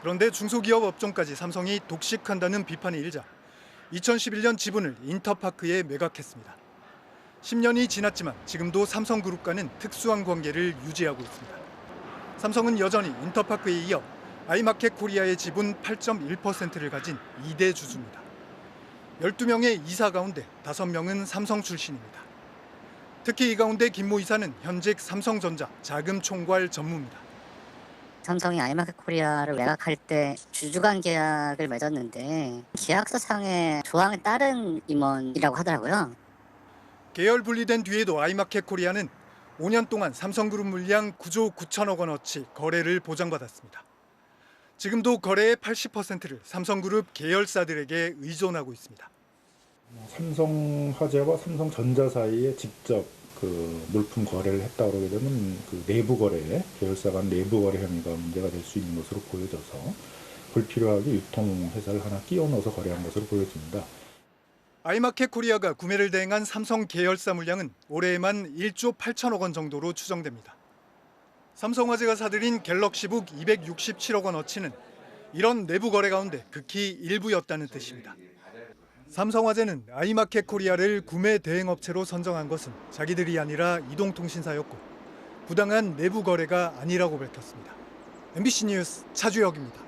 그런데 중소기업 업종까지 삼성이 독식한다는 비판이 일자 2011년 지분을 인터파크에 매각했습니다. 10년이 지났지만 지금도 삼성그룹과는 특수한 관계를 유지하고 있습니다. 삼성은 여전히 인터파크에 이어 아이마켓 코리아의 지분 8.1%를 가진 2대 주주입니다. 12명의 이사 가운데 5명은 삼성 출신입니다. 특히 이 가운데 김모 이사는 현직 삼성전자 자금 총괄 전무입니다. 삼성이 아이마켓 코리아를 매각할 때 주주간 계약을 맺었는데 계약서상의 조항에 따른 임원이라고 하더라고요. 계열 분리된 뒤에도 아이마켓 코리아는 5년 동안 삼성그룹 물량 9조 9천억 원어치 거래를 보장받았습니다. 지금도 거래의 80%를 삼성그룹 계열사들에게 의존하고 있습니다. 삼성화재와 삼성전자 사이에 직접 물품 거래를 했다 그러게 되면 내부 거래에 계열사 간 내부 거래 혐의가 문제가 될 수 있는 것으로 보여져서 불필요하게 유통회사를 하나 끼워 넣어서 거래한 것으로 보여집니다. 아이마켓 코리아가 구매를 대행한 삼성 계열사 물량은 올해에만 1조 8천억 원 정도로 추정됩니다. 삼성화재가 사들인 갤럭시북 267억 원어치는 이런 내부 거래 가운데 극히 일부였다는 뜻입니다. 삼성화재는 아이마켓 코리아를 구매 대행업체로 선정한 것은 자기들이 아니라 이동통신사였고 부당한 내부 거래가 아니라고 밝혔습니다. MBC 뉴스 차주혁입니다.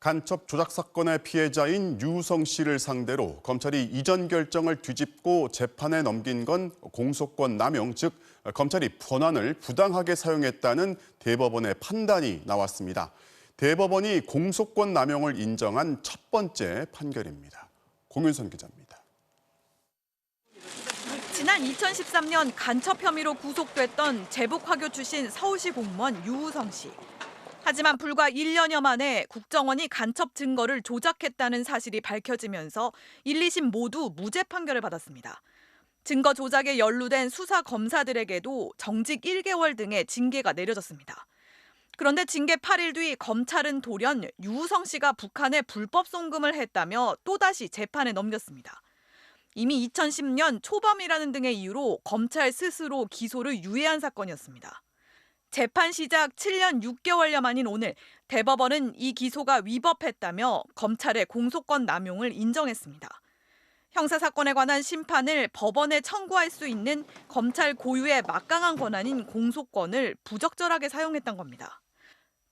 간첩 조작 사건의 피해자인 유성 씨를 상대로 검찰이 이전 결정을 뒤집고 재판에 넘긴 건 공소권 남용, 즉 검찰이 권한을 부당하게 사용했다는 대법원의 판단이 나왔습니다. 대법원이 공소권 남용을 인정한 첫 번째 판결입니다. 공윤선 기자입니다. 지난 2013년 간첩 혐의로 구속됐던 제복화교 출신 서울시 공무원 유우성 씨. 하지만 불과 1년여 만에 국정원이 간첩 증거를 조작했다는 사실이 밝혀지면서 1, 2심 모두 무죄 판결을 받았습니다. 증거 조작에 연루된 수사 검사들에게도 정직 1개월 등의 징계가 내려졌습니다. 그런데 징계 8일 뒤 검찰은 돌연 유우성 씨가 북한에 불법 송금을 했다며 또다시 재판에 넘겼습니다. 이미 2010년 초범이라는 등의 이유로 검찰 스스로 기소를 유예한 사건이었습니다. 재판 시작 7년 6개월여 만인 오늘 대법원은 이 기소가 위법했다며 검찰의 공소권 남용을 인정했습니다. 형사사건에 관한 심판을 법원에 청구할 수 있는 검찰 고유의 막강한 권한인 공소권을 부적절하게 사용했던 겁니다.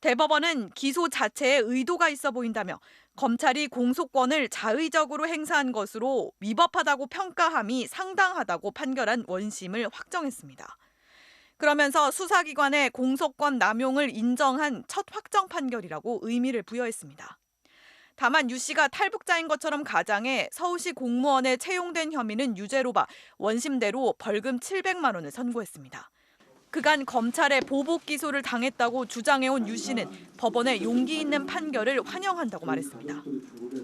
대법원은 기소 자체에 의도가 있어 보인다며 검찰이 공소권을 자의적으로 행사한 것으로 위법하다고 평가함이 상당하다고 판결한 원심을 확정했습니다. 그러면서 수사기관의 공소권 남용을 인정한 첫 확정 판결이라고 의미를 부여했습니다. 다만 유 씨가 탈북자인 것처럼 가장해 서울시 공무원에 채용된 혐의는 유죄로 봐 원심대로 벌금 700만 원을 선고했습니다. 그간 검찰의 보복 기소를 당했다고 주장해온 유 씨는 법원의 용기 있는 판결을 환영한다고 말했습니다.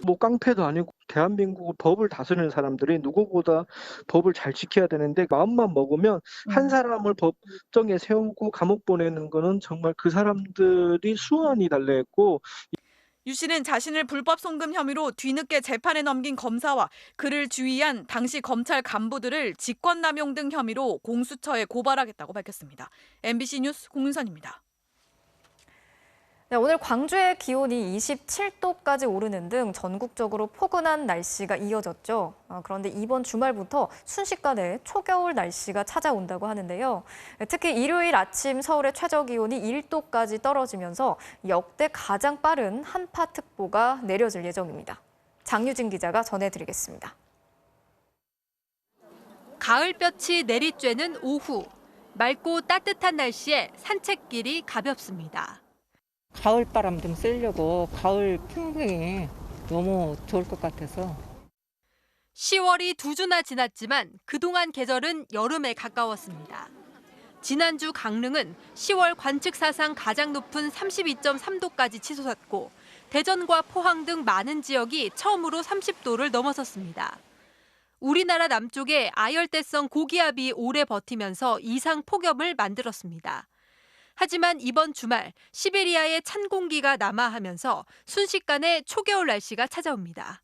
뭐 깡패도 아니고 대한민국 법을 다스리는 사람들이 누구보다 법을 잘 지켜야 되는데 마음만 먹으면 한 사람을 법정에 세우고 감옥 보내는 거는 정말 그 사람들이 수완이 달래했고 유 씨는 자신을 불법 송금 혐의로 뒤늦게 재판에 넘긴 검사와 그를 주의한 당시 검찰 간부들을 직권남용 등 혐의로 공수처에 고발하겠다고 밝혔습니다. MBC 뉴스 공윤선입니다. 네, 오늘 광주의 기온이 27도까지 오르는 등 전국적으로 포근한 날씨가 이어졌죠. 그런데 이번 주말부터 순식간에 초겨울 날씨가 찾아온다고 하는데요. 특히 일요일 아침 서울의 최저 기온이 1도까지 떨어지면서 역대 가장 빠른 한파특보가 내려질 예정입니다. 장유진 기자가 전해드리겠습니다. 가을볕이 내리쬐는 오후. 맑고 따뜻한 날씨에 산책길이 가볍습니다. 가을 바람 좀 쐬려고 가을 풍경이 너무 좋을 것 같아서. 10월이 두 주나 지났지만 그동안 계절은 여름에 가까웠습니다. 지난주 강릉은 10월 관측 사상 가장 높은 32.3도까지 치솟았고 대전과 포항 등 많은 지역이 처음으로 30도를 넘어섰습니다. 우리나라 남쪽에 아열대성 고기압이 오래 버티면서 이상 폭염을 만들었습니다. 하지만 이번 주말 시베리아의 찬 공기가 남하하면서 순식간에 초겨울 날씨가 찾아옵니다.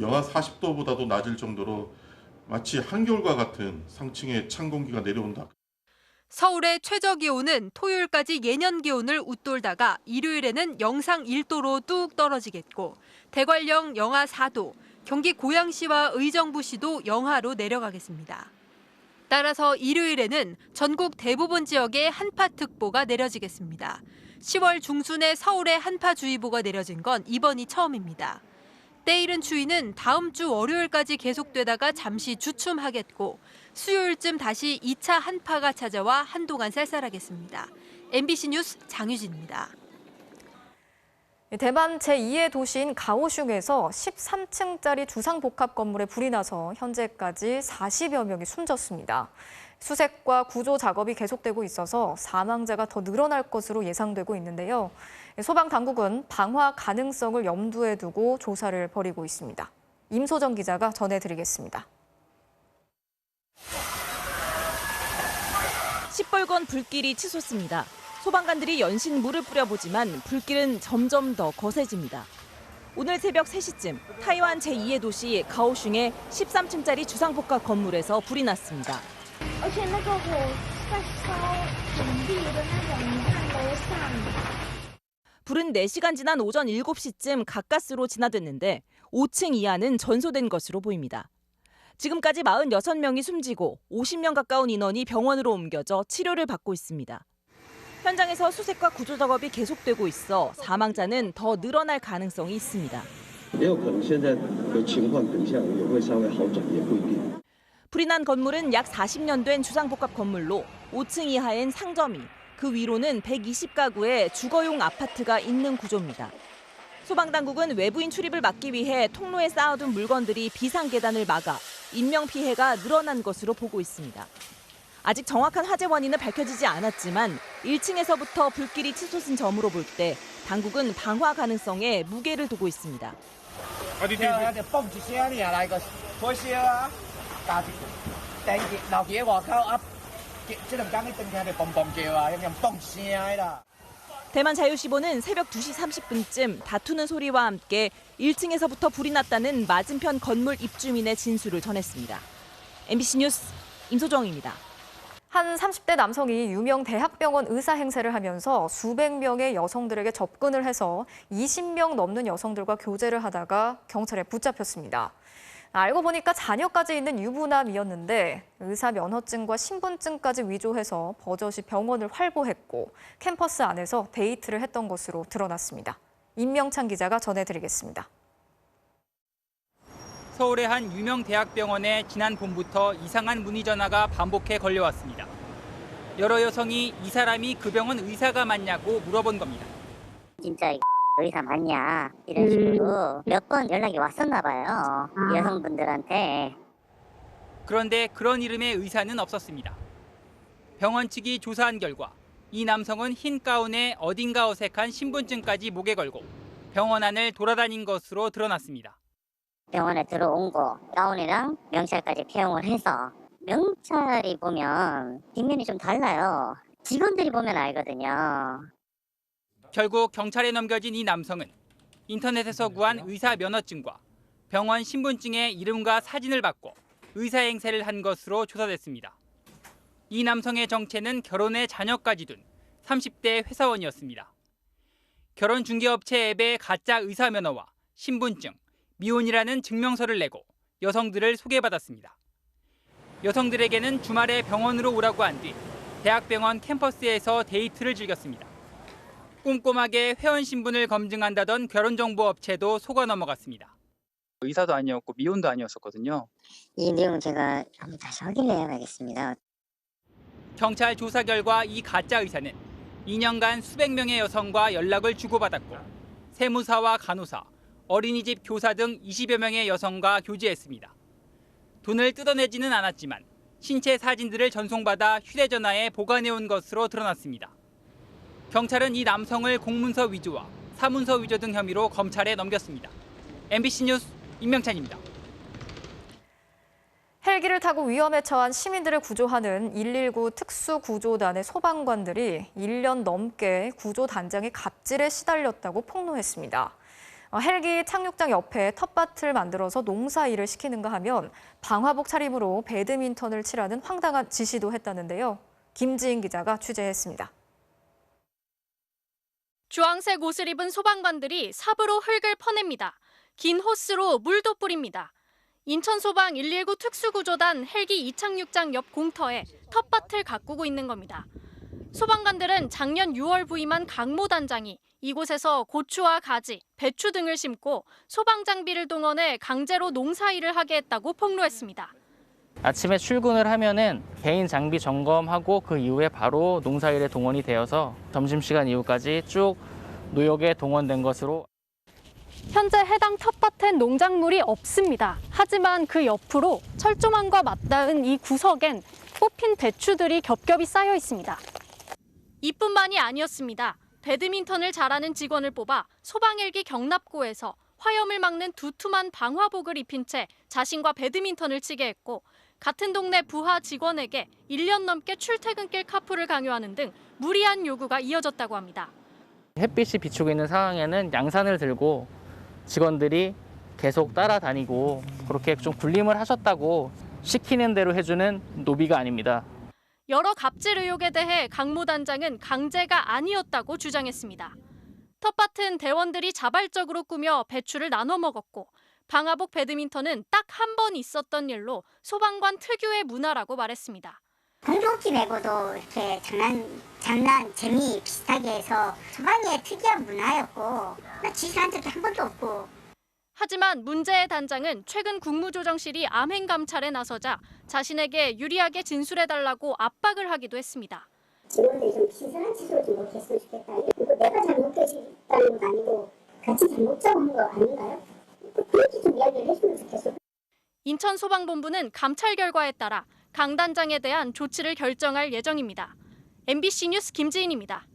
영하 40도보다도 낮을 정도로 마치 한겨울과 같은 상층의 찬 공기가 내려온다. 서울의 최저 기온은 토요일까지 예년 기온을 웃돌다가 일요일에는 영상 1도로 뚝 떨어지겠고 대관령 영하 4도, 경기 고양시와 의정부시도 영하로 내려가겠습니다. 따라서 일요일에는 전국 대부분 지역에 한파특보가 내려지겠습니다. 10월 중순에 서울에 한파주의보가 내려진 건 이번이 처음입니다. 때이른 추위는 다음 주 월요일까지 계속되다가 잠시 주춤하겠고 수요일쯤 다시 2차 한파가 찾아와 한동안 쌀쌀하겠습니다. MBC 뉴스 장유진입니다. 대만 제2의 도시인 가오슝에서 13층짜리 주상복합 건물에 불이 나서 현재까지 40여 명이 숨졌습니다. 수색과 구조 작업이 계속되고 있어서 사망자가 더 늘어날 것으로 예상되고 있는데요. 소방당국은 방화 가능성을 염두에 두고 조사를 벌이고 있습니다. 임소정 기자가 전해드리겠습니다. 시뻘건 불길이 치솟습니다. 소방관들이 연신 물을 뿌려보지만 불길은 점점 더 거세집니다. 오늘 새벽 3시쯤 타이완 제2의 도시 가오슝의 13층짜리 주상복합 건물에서 불이 났습니다. 불은 4시간 지난 오전 7시쯤 가까스로 진화됐는데 5층 이하는 전소된 것으로 보입니다. 지금까지 46명이 숨지고 50명 가까운 인원이 병원으로 옮겨져 치료를 받고 있습니다. 현장에서 수색과 구조 작업이 계속되고 있어 사망자는 더 늘어날 가능성이 있습니다. 불이 난 건물은 약 40년 된 주상복합 건물로 5층 이하엔 상점이, 그 위로는 120가구의 주거용 아파트가 있는 구조입니다. 소방당국은 외부인 출입을 막기 위해 통로에 쌓아둔 물건들이 비상계단을 막아 인명피해가 늘어난 것으로 보고 있습니다. 아직 정확한 화재 원인은 밝혀지지 않았지만 1층에서부터 불길이 치솟은 점으로 볼 때 당국은 방화 가능성에 무게를 두고 있습니다. 대만자유시보는 새벽 2시 30분쯤 다투는 소리와 함께 1층에서부터 불이 났다는 맞은편 건물 입주민의 진술을 전했습니다. MBC 뉴스 임소정입니다. 한 30대 남성이 유명 대학병원 의사 행세를 하면서 수백 명의 여성들에게 접근을 해서 20명 넘는 여성들과 교제를 하다가 경찰에 붙잡혔습니다. 알고 보니까 자녀까지 있는 유부남이었는데 의사 면허증과 신분증까지 위조해서 버젓이 병원을 활보했고 캠퍼스 안에서 데이트를 했던 것으로 드러났습니다. 임명찬 기자가 전해드리겠습니다. 서울의 한 유명 대학병원에 지난 봄부터 이상한 문의 전화가 반복해 걸려왔습니다. 여러 여성이 이 사람이 그 병원 의사가 맞냐고 물어본 겁니다. 진짜 의사 맞냐 이런 식으로 몇 번 연락이 왔었나 봐요. 여성분들한테. 그런데 그런 이름의 의사는 없었습니다. 병원 측이 조사한 결과 이 남성은 흰 가운에 어딘가 어색한 신분증까지 목에 걸고 병원 안을 돌아다닌 것으로 드러났습니다. 병원에 들어온 거 가운이랑 명찰까지 채용을 해서 명찰이 보면 뒷면이 좀 달라요. 직원들이 보면 알거든요. 결국 경찰에 넘겨진 이 남성은 인터넷에서 구한 의사 면허증과 병원 신분증의 이름과 사진을 받고 의사 행세를 한 것으로 조사됐습니다. 이 남성의 정체는 결혼에 자녀까지 둔 30대 회사원이었습니다. 결혼 중개업체 앱에 가짜 의사 면허와 신분증, 미혼이라는 증명서를 내고 여성들을 소개받았습니다. 여성들에게는 주말에 병원으로 오라고 한 뒤 대학병원 캠퍼스에서 데이트를 즐겼습니다. 꼼꼼하게 회원 신분을 검증한다던 결혼정보업체도 속아 넘어갔습니다. 의사도 아니었고 미혼도 아니었었거든요. 이 내용은 제가 한번 다시 확인을 해야겠습니다. 경찰 조사 결과 이 가짜 의사는 2년간 수백 명의 여성과 연락을 주고받았고 세무사와 간호사, 어린이집 교사 등 20여 명의 여성과 교제했습니다. 돈을 뜯어내지는 않았지만 신체 사진들을 전송받아 휴대전화에 보관해온 것으로 드러났습니다. 경찰은 이 남성을 공문서 위조와 사문서 위조 등 혐의로 검찰에 넘겼습니다. MBC 뉴스 임명찬입니다. 헬기를 타고 위험에 처한 시민들을 구조하는 119 특수구조단의 소방관들이 1년 넘게 구조단장의 갑질에 시달렸다고 폭로했습니다. 헬기 착륙장 옆에 텃밭을 만들어서 농사일을 시키는가 하면 방화복 차림으로 배드민턴을 치라는 황당한 지시도 했다는데요. 김지인 기자가 취재했습니다. 주황색 옷을 입은 소방관들이 삽으로 흙을 퍼냅니다. 긴 호스로 물도 뿌립니다. 인천소방 119 특수구조단 헬기 이착륙장 옆 공터에 텃밭을 가꾸고 있는 겁니다. 소방관들은 작년 6월 부임한 강모 단장이 이곳에서 고추와 가지, 배추 등을 심고 소방 장비를 동원해 강제로 농사일을 하게 했다고 폭로했습니다. 아침에 출근을 하면은 개인 장비 점검하고 그 이후에 바로 농사일에 동원이 되어서 점심시간 이후까지 쭉 노역에 동원된 것으로. 현재 해당 텃밭엔 농작물이 없습니다. 하지만 그 옆으로 철조망과 맞닿은 이 구석엔 뽑힌 배추들이 겹겹이 쌓여 있습니다. 이뿐만이 아니었습니다. 배드민턴을 잘하는 직원을 뽑아 소방헬기 경납고에서 화염을 막는 두툼한 방화복을 입힌 채 자신과 배드민턴을 치게 했고 같은 동네 부하 직원에게 1년 넘게 출퇴근길 카풀을 강요하는 등 무리한 요구가 이어졌다고 합니다. 햇빛이 비추고 있는 상황에는 양산을 들고 직원들이 계속 따라다니고 그렇게 좀 굴림을 하셨다고 시키는 대로 해주는 노비가 아닙니다. 여러 갑질 의혹에 대해 강모 단장은 강제가 아니었다고 주장했습니다. 텃밭은 대원들이 자발적으로 꾸며 배추를 나눠 먹었고 방화복 배드민턴은 딱 한 번 있었던 일로 소방관 특유의 문화라고 말했습니다. 공복기 메고도 이렇게 장난, 재미 비슷하게 해서 소방의 특이한 문화였고 나 지시한 적도 한 번도 없고. 하지만 문제의 단장은 최근 국무조정실이 암행 감찰에 나서자 자신에게 유리하게 진술해달라고 압박을 하기도 했습니다. 직원들이 좀 신선한 짓으로 좀 못했으면 좋겠다. 이거 내가 잘못했다는 건 아니고 같이 잘못자고 한 거 아닌가요? 그렇게 좀 이야기를 해주면 좋겠어. 인천소방본부는 감찰 결과에 따라 강 단장에 대한 조치를 결정할 예정입니다. MBC 뉴스 김지인입니다.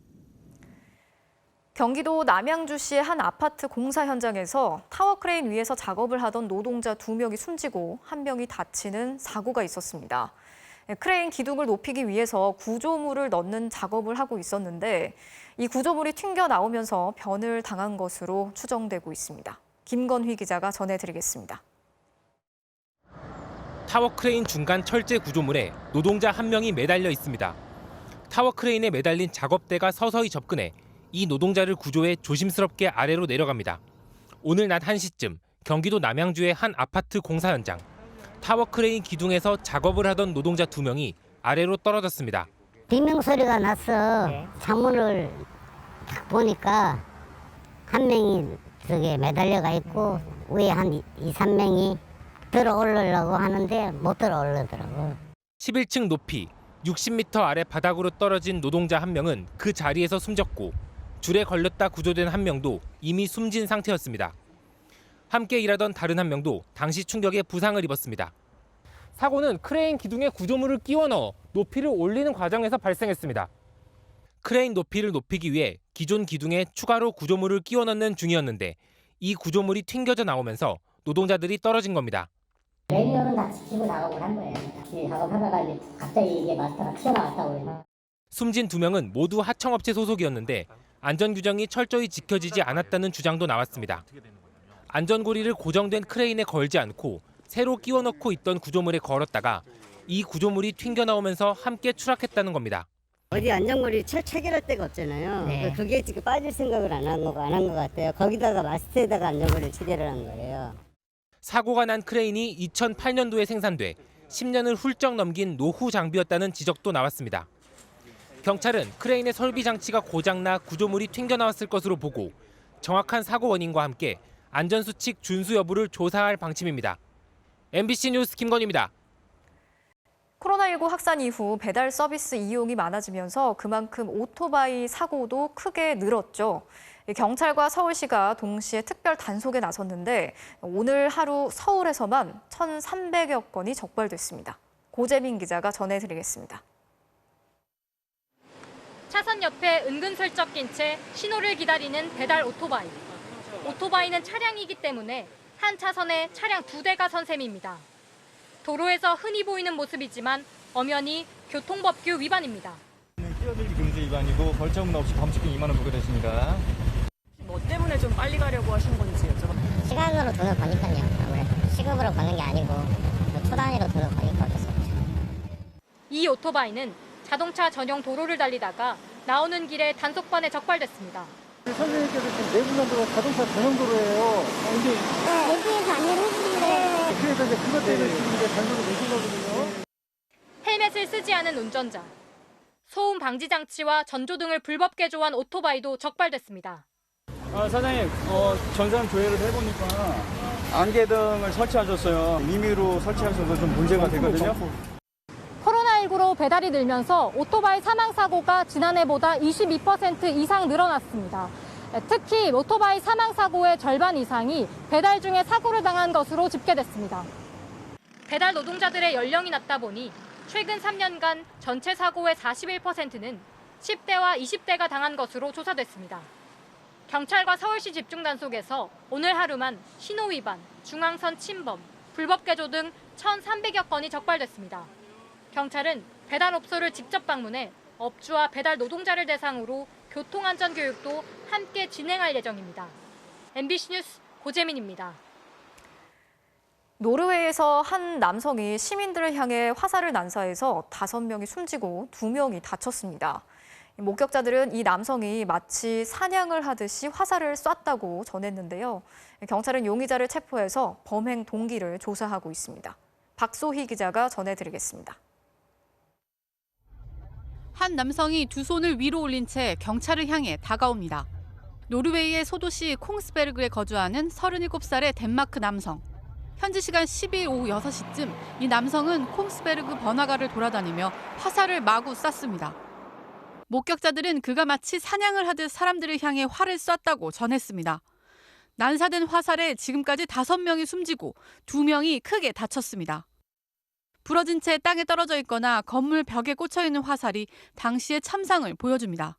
경기도 남양주시의 한 아파트 공사 현장에서 타워 크레인 위에서 작업을 하던 노동자 2명이 숨지고 1명이 다치는 사고가 있었습니다. 크레인 기둥을 높이기 위해서 구조물을 넣는 작업을 하고 있었는데 이 구조물이 튕겨 나오면서 변을 당한 것으로 추정되고 있습니다. 김건휘 기자가 전해드리겠습니다. 타워 크레인 중간 철제 구조물에 노동자 1명이 매달려 있습니다. 타워 크레인에 매달린 작업대가 서서히 접근해 이 노동자를 구조해 조심스럽게 아래로 내려갑니다. 오늘 낮 1시쯤 경기도 남양주의 한 아파트 공사 현장. 타워 크레인 기둥에서 작업을 하던 노동자 2명이 아래로 떨어졌습니다. 비명 소리가 나서 창문을 딱 보니까 한 명이 저게 매달려가 있고 위에 한 2, 3명이 들어 올리려고 하는데 못 들어 올리더라고요. 11층 높이 60m 아래 바닥으로 떨어진 노동자 1명은 그 자리에서 숨졌고 줄에 걸렸다 구조된 1명도 이미 숨진 상태였습니다. 함께 일하던 다른 1명도 당시 충격에 부상을 입었습니다. 사고는 크레인 기둥에 구조물을 끼워 넣어 높이를 올리는 과정에서 발생했습니다. 크레인 높이를 높이기 위해 기존 기둥에 추가로 구조물을 끼워 넣는 중이었는데 이 구조물이 튕겨져 나오면서 노동자들이 떨어진 겁니다. 매뉴얼은 다 지키고 작업을 한 거예요. 작업하다가 갑자기 이게 마스터가 튀어나왔다고 해요. 숨진 2명은 모두 하청업체 소속이었는데 안전규정이 철저히 지켜지지 않았다는 주장도 나왔습니다. 안전고리를 고정된 크레인에 걸지 않고 새로 끼워 넣고 있던 구조물에 걸었다가 이 구조물이 튕겨 나오면서 함께 추락했다는 겁니다. 어디 안전고리 체결할 데가 없잖아요. 네. 그게 지금 빠질 생각을 안 한 것 같아요. 거기다가 마스터에다가 안전고리를 체결을 한 거예요. 사고가 난 크레인이 2008년도에 생산돼 10년을 훌쩍 넘긴 노후 장비였다는 지적도 나왔습니다. 경찰은 크레인의 설비 장치가 고장나 구조물이 튕겨나왔을 것으로 보고 정확한 사고 원인과 함께 안전수칙 준수 여부를 조사할 방침입니다. MBC 뉴스 김건희입니다. 코로나19 확산 이후 배달 서비스 이용이 많아지면서 그만큼 오토바이 사고도 크게 늘었죠. 경찰과 서울시가 동시에 특별 단속에 나섰는데 오늘 하루 서울에서만 1,300여 건이 적발됐습니다. 고재민 기자가 전해드리겠습니다. 차선 옆에 은근슬쩍 낀 채 신호를 기다리는 배달 오토바이. 오토바이는 차량이기 때문에 한 차선에 차량 2대가 선 셈입니다. 도로에서 흔히 보이는 모습이지만 엄연히 교통법규 위반입니다. 끼어들기 금지 위반이고 벌점은 없이 범칙금 2만 원 부과되십니다. 뭐 때문에 좀 빨리 가려고 하신 건지 여쭤봐요. 시간으로 돈을 버니까요. 아무래도 시급으로 버는 게 아니고 초단위로 돈을 버니까 어쩔 수 없죠. 이 오토바이는 자동차 전용 도로를 달리다가 나오는 길에 단속반에 적발됐습니다. 선생님께서 지금 내부선도가 자동차 전용 도로예요. 여기에서 안내를 해주는데. 그래서 이제 그것 때문에 지금 이제 단속을 내신 거거든요. 헬멧을 쓰지 않은 운전자, 소음 방지 장치와 전조등을 불법 개조한 오토바이도 적발됐습니다. 사장님, 전산 조회를 해보니까 안개등을 설치하셨어요. 임의로 설치하셔서 좀 문제가 되거든요. 코로나19로 배달이 늘면서 오토바이 사망 사고가 지난해보다 22% 이상 늘어났습니다. 특히 오토바이 사망 사고의 절반 이상이 배달 중에 사고를 당한 것으로 집계됐습니다. 배달 노동자들의 연령이 낮다 보니 최근 3년간 전체 사고의 41%는 10대와 20대가 당한 것으로 조사됐습니다. 경찰과 서울시 집중 단속에서 오늘 하루만 신호 위반, 중앙선 침범, 불법 개조 등 1,300여 건이 적발됐습니다. 경찰은 배달업소를 직접 방문해 업주와 배달 노동자를 대상으로 교통안전 교육도 함께 진행할 예정입니다. MBC 뉴스 고재민입니다. 노르웨이에서 한 남성이 시민들을 향해 화살을 난사해서 5명이 숨지고 2명이 다쳤습니다. 목격자들은 이 남성이 마치 사냥을 하듯이 화살을 쐈다고 전했는데요. 경찰은 용의자를 체포해서 범행 동기를 조사하고 있습니다. 박소희 기자가 전해드리겠습니다. 한 남성이 두 손을 위로 올린 채 경찰을 향해 다가옵니다. 노르웨이의 소도시 콩스베르그에 거주하는 37살의 덴마크 남성. 현지 시간 12일 오후 6시쯤 이 남성은 콩스베르그 번화가를 돌아다니며 화살을 마구 쐈습니다. 목격자들은 그가 마치 사냥을 하듯 사람들을 향해 활을 쐈다고 전했습니다. 난사된 화살에 지금까지 5명이 숨지고 2명이 크게 다쳤습니다. 부러진 채 땅에 떨어져 있거나 건물 벽에 꽂혀 있는 화살이 당시의 참상을 보여줍니다.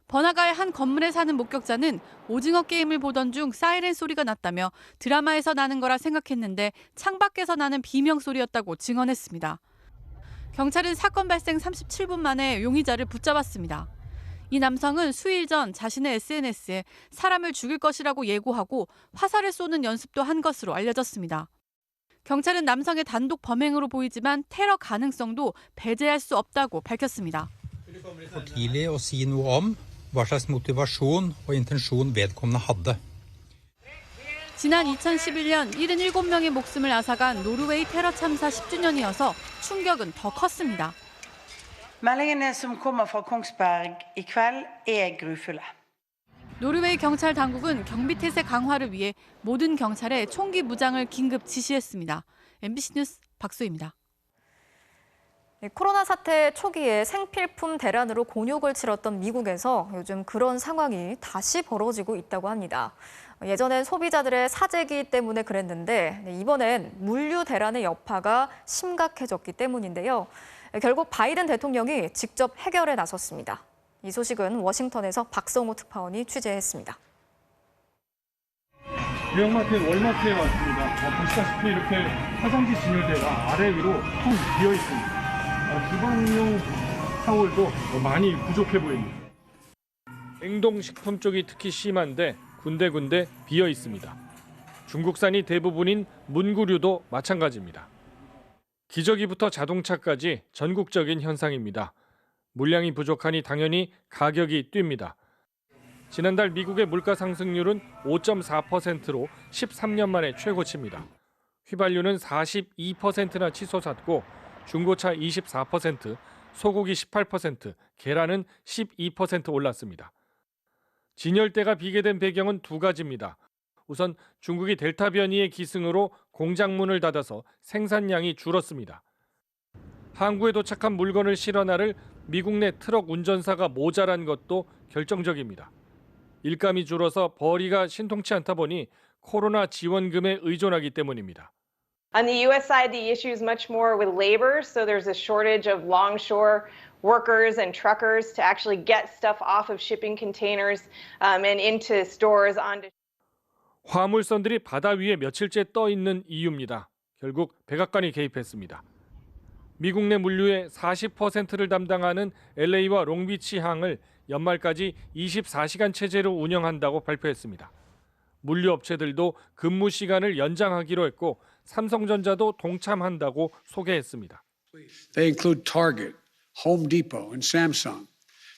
번화가의 한 건물에 사는 목격자는 오징어 게임을 보던 중 사이렌 소리가 났다며 드라마에서 나는 거라 생각했는데 창밖에서 나는 비명 소리였다고 증언했습니다. 경찰은 사건 발생 37분 만에 용의자를 붙잡았습니다. 이 남성은 수일 전 자신의 SNS에 사람을 죽일 것이라고 예고하고 화살을 쏘는 연습도 한 것으로 알려졌습니다. 경찰은 남성의 단독 범행으로 보이지만 테러 가능성도 배제할 수 없다고 밝혔습니다. For tidlig å si noe om hva slags motivasjon og intensjon vedkommende hadde. 지난 2011년 77명의 목숨을 앗아간 노르웨이 테러 참사 10주년이어서 충격은 더 컸습니다. Meldingene som kommer fra Kongsberg i kveld er grufulle. 노르웨이 경찰 당국은 경비태세 강화를 위해 모든 경찰에 총기 무장을 긴급 지시했습니다. MBC 뉴스 박수희입니다. 코로나 사태 초기에 생필품 대란으로 곤욕을 치렀던 미국에서 요즘 그런 상황이 다시 벌어지고 있다고 합니다. 예전엔 소비자들의 사재기 때문에 그랬는데 이번엔 물류 대란의 여파가 심각해졌기 때문인데요. 결국 바이든 대통령이 직접 해결에 나섰습니다. 이 소식은 워싱턴에서 박성호 특파원이 취재했습니다. 대형마트 월마트에 왔습니다. 보시다시피 이렇게 화장지 진열대가 아래 위로 텅 비어 있습니다. 주방용 타월도 많이 부족해 보입니다. 냉동식품 쪽이 특히 심한데 군데군데 비어 있습니다. 중국산이 대부분인 문구류도 마찬가지입니다. 기저귀부터 자동차까지 전국적인 현상입니다. 물량이 부족하니 당연히 가격이 뜁니다. 지난달 미국의 물가 상승률은 5.4%로 13년 만에 최고치입니다. 휘발유는 42%나 치솟았고 중고차 24%, 소고기 18%, 계란은 12% 올랐습니다. 진열대가 비게 된 배경은 두 가지입니다. 우선 중국이 델타 변이의 기승으로 공장문을 닫아서 생산량이 줄었습니다. 항구에 도착한 물건을 실어 나를 미국 내 트럭 운전사가 모자란 것도 결정적입니다. 일감이 줄어서 벌이가 신통치 않다 보니 코로나 지원금에 의존하기 때문입니다. On the U.S. side, the issue is much more with labor, so there's a shortage of longshore workers and truckers to actually get stuff off of shipping containers and into stores onto. 화물선들이 바다 위에 며칠째 떠 있는 이유입니다. 결국 백악관이 개입했습니다. 미국 내 물류의 40%를 담당하는 LA와 롱비치 항을 연말까지 24시간 체제로 운영한다고 발표했습니다. 물류업체들도 근무 시간을 연장하기로 했고 삼성전자도 동참한다고 소개했습니다. They include Target, Home Depot, and Samsung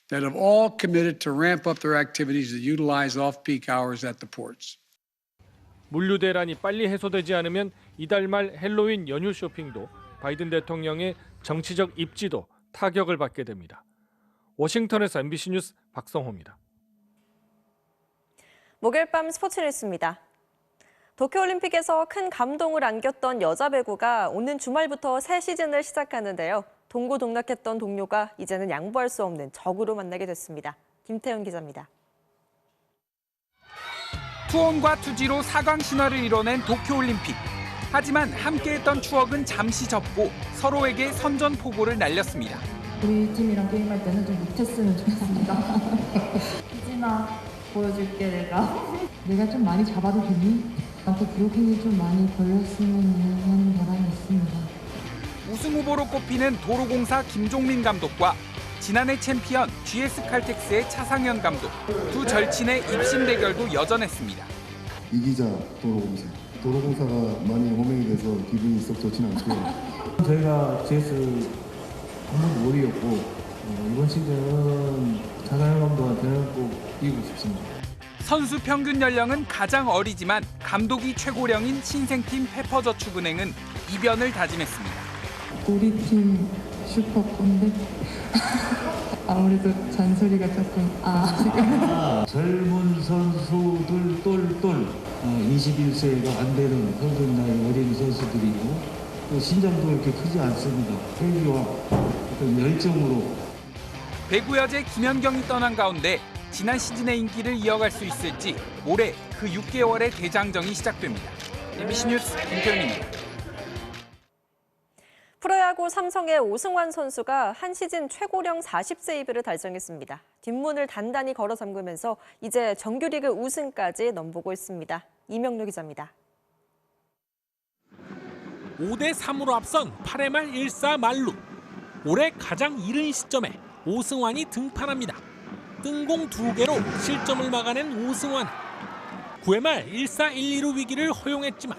that have all committed to ramp up their activities to utilize off-peak hours at the ports. 물류 대란이 빨리 해소되지 않으면 이달 말 헬로윈 연휴 쇼핑도 바이든 대통령의 정치적 입지도 타격을 받게 됩니다. 워싱턴에서 MBC 뉴스 박성호입니다. 목요일 밤 스포츠 뉴스입니다. 도쿄올림픽에서 큰 감동을 안겼던 여자 배구가 오는 주말부터 새 시즌을 시작하는데요. 동고동락했던 동료가 이제는 양보할 수 없는 적으로 만나게 됐습니다. 김태훈 기자입니다. 투혼과 투지로 4강 신화를 이뤄낸 도쿄올림픽. 하지만 함께했던 추억은 잠시 접고 서로에게 선전포고를 날렸습니다. 우리 팀이랑 게임할 때는 좀 못했으면 좋겠습니다. 희진아, 보여줄게 내가 좀 많이 잡아도 되니? 나한테 브로킹이 좀 많이 걸렸으면 하는 바람이 있습니다. 우승 후보로 꼽히는 도로공사 김종민 감독과 지난해 챔피언 GS칼텍스의 차상현 감독, 두 절친의 입신 대결도 여전했습니다. 이기자 도로공사가 많이 호명이 돼서 기분이 썩 좋진 않고요. 저희가 GS 한번 몰이었고 이번 시즌은 차상현 감독한테는 꼭 이기고 싶습니다. 선수 평균 연령은 가장 어리지만 감독이 최고령인 신생팀 페퍼저축은행은 이변을 다짐했습니다. 우리 팀 슈퍼 꼰대. 아무래도 잔소리가 조금 젊은 선수들 똘똘 21세가 안 되는 평균 나이 어린 선수들이고 또 신장도 이렇게 크지 않습니다. 혈기와 어떤 열정으로. 배구여제 김연경이 떠난 가운데 지난 시즌의 인기를 이어갈 수 있을지 올해 그 6개월의 대장정이 시작됩니다. MBC 뉴스 김태훈입니다. 프로야구 삼성의 오승환 선수가 한 시즌 최고령 40세이브를 달성했습니다. 뒷문을 단단히 걸어 잠그면서 이제 정규리그 우승까지 넘보고 있습니다. 이명록 기자입니다. 5대3으로 앞선 8회 말 1사 만루. 올해 가장 이른 시점에 오승환이 등판합니다. 뜬공 2개로 실점을 막아낸 오승환. 9회 말 1사 1, 2루 위기를 허용했지만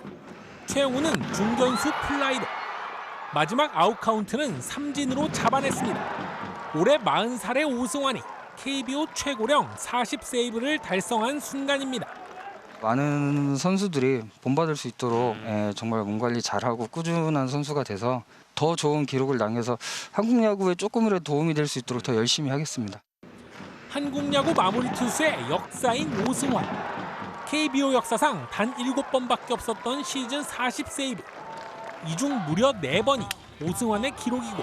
최영우는 중견수 플라이로 마지막 아웃 카운트는 삼진으로 잡아냈습니다. 올해 40살의 오승환이 KBO 최고령 40세이브를 달성한 순간입니다. 많은 선수들이 본받을 수 있도록 정말 몸 관리 잘하고 꾸준한 선수가 돼서 더 좋은 기록을 남겨서 한국 야구에 조금이라도 도움이 될 수 있도록 더 열심히 하겠습니다. 한국 야구 마무리 투수의 역사인 오승환. KBO 역사상 단 7번밖에 없었던 시즌 40세이브. 이 중 무려 4번이 오승환의 기록이고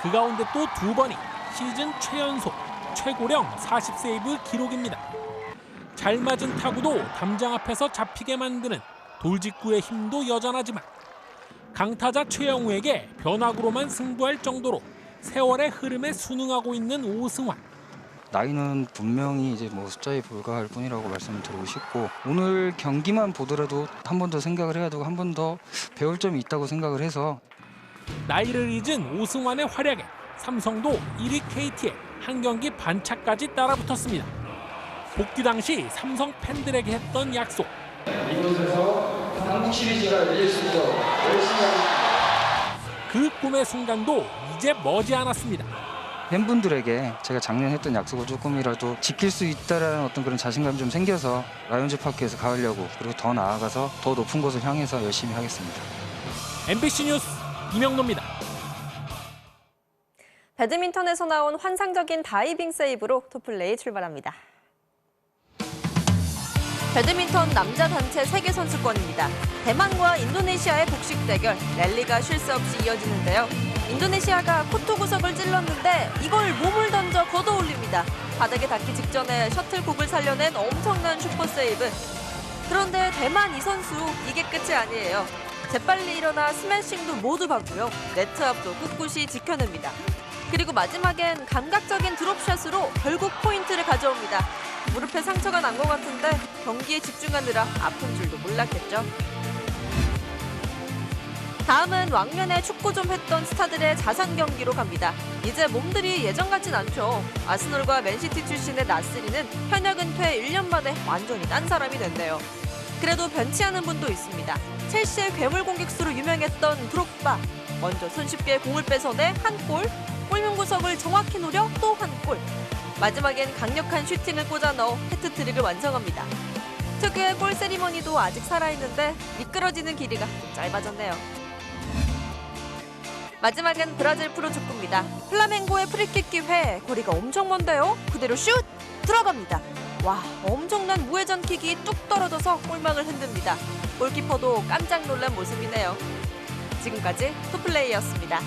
그 가운데 또 2번이 시즌 최연소 최고령 40세이브 기록입니다. 잘 맞은 타구도 담장 앞에서 잡히게 만드는 돌직구의 힘도 여전하지만 강타자 최영우에게 변화구로만 승부할 정도로 세월의 흐름에 순응하고 있는 오승환. 나이는 분명히 이제 뭐 숫자에 불과할 뿐이라고 말씀드리고 싶고 오늘 경기만 보더라도 한 번 더 생각을 해야 되고 한 번 더 배울 점이 있다고 생각을 해서 나이를 잊은 오승환의 활약에 삼성도 1위 KT에 한 경기 반차까지 따라붙었습니다. 복귀 당시 삼성 팬들에게 했던 약속. 이곳에서 한국 시리즈가 열릴 수 있도록 열심히 하겠습니다. 그 꿈의 순간도 이제 머지 않았습니다. 팬분들에게 제가 작년 했던 약속을 조금이라도 지킬 수 있다라는 어떤 그런 자신감이 좀 생겨서 라이온즈 파크에서 가려고 그리고 더 나아가서 더 높은 곳을 향해서 열심히 하겠습니다. MBC 뉴스 이명노입니다. 배드민턴에서 나온 환상적인 다이빙 세이브로 토플레이 출발합니다. 배드민턴 남자 단체 세계선수권입니다. 대만과 인도네시아의 복식 대결, 랠리가 쉴 새 없이 이어지는데요. 인도네시아가 코트 구석을 찔렀는데 이걸 몸을 던져 걷어올립니다. 바닥에 닿기 직전에 셔틀콕을 살려낸 엄청난 슈퍼 세이브. 그런데 대만 이 선수 이게 끝이 아니에요. 재빨리 일어나 스매싱도 모두 받고요. 네트 앞도 꿋꿋이 지켜냅니다. 그리고 마지막엔 감각적인 드롭샷으로 결국 포인트를 가져옵니다. 무릎에 상처가 난 것 같은데 경기에 집중하느라 아픈 줄도 몰랐겠죠. 다음은 왕년에 축구 좀 했던 스타들의 자상 경기로 갑니다. 이제 몸들이 예전 같진 않죠. 아스널과 맨시티 출신의 나스리는 현역 은퇴 1년 만에 완전히 딴 사람이 됐네요. 그래도 변치 않은 분도 있습니다. 첼시의 괴물 공격수로 유명했던 드록바. 먼저 손쉽게 공을 뺏어내 한 골, 골문 구석을 정확히 노려 또 한 골. 마지막엔 강력한 슈팅을 꽂아 넣어 해트트릭을 완성합니다. 특유의 골 세리머니도 아직 살아있는데 미끄러지는 길이가 좀 짧아졌네요. 마지막엔 브라질 프로축구입니다. 플라멩고의 프리킥 기회, 거리가 엄청 먼데요. 그대로 슛! 들어갑니다. 와, 엄청난 무회전 킥이 뚝 떨어져서 골망을 흔듭니다. 골키퍼도 깜짝 놀란 모습이네요. 지금까지 투플레이였습니다.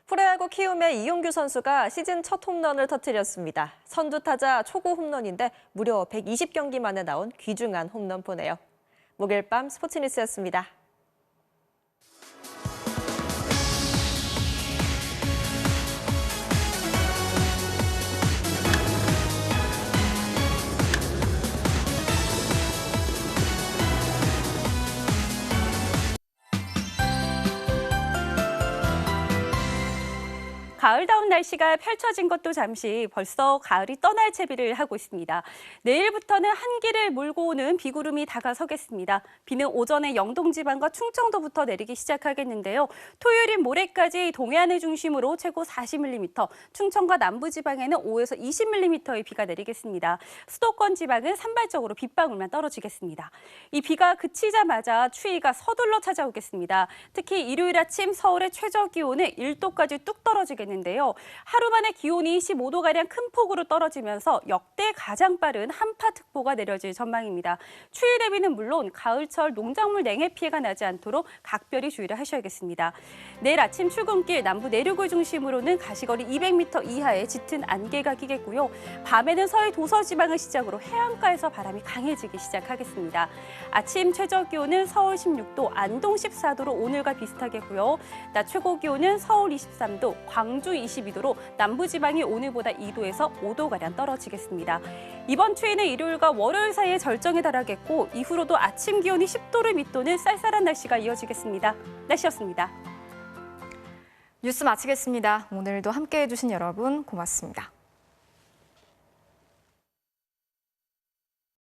프로야구 키움의 이용규 선수가 시즌 첫 홈런을 터뜨렸습니다. 선두타자 초구 홈런인데 무려 120경기 만에 나온 귀중한 홈런포네요. 목요일 밤 스포츠뉴스였습니다. 가을다운 날씨가 펼쳐진 것도 잠시 벌써 가을이 떠날 채비를 하고 있습니다. 내일부터는 한기를 몰고 오는 비구름이 다가서겠습니다. 비는 오전에 영동지방과 충청도부터 내리기 시작하겠는데요. 토요일인 모레까지 동해안을 중심으로 최고 40mm, 충청과 남부지방에는 5에서 20mm의 비가 내리겠습니다. 수도권 지방은 산발적으로 빗방울만 떨어지겠습니다. 이 비가 그치자마자 추위가 서둘러 찾아오겠습니다. 특히 일요일 아침 서울의 최저 기온은 1도까지 뚝 떨어지겠는데요. 하루 만에 기온이 15도가량 큰 폭으로 떨어지면서 역대 가장 빠른 한파특보가 내려질 전망입니다. 추위 대비는 물론 가을철 농작물 냉해 피해가 나지 않도록 각별히 주의를 하셔야겠습니다. 내일 아침 출근길 남부 내륙을 중심으로는 가시거리 200m 이하의 짙은 안개가 끼겠고요. 밤에는 서해 도서지방을 시작으로 해안가에서 바람이 강해지기 시작하겠습니다. 아침 최저 기온은 서울 16도, 안동 14도로 오늘과 비슷하겠고요. 낮 최고 기온은 서울 23도, 광주 22도로 남부지방이 오늘보다 2도에서 5도가량 떨어지겠습니다. 이번 추위는 일요일과 월요일 사이에 절정에 달하겠고 이후로도 아침 기온이 10도를 밑도는 쌀쌀한 날씨가 이어지겠습니다. 날씨였습니다. 뉴스 마치겠습니다. 오늘도 함께해 주신 여러분 고맙습니다.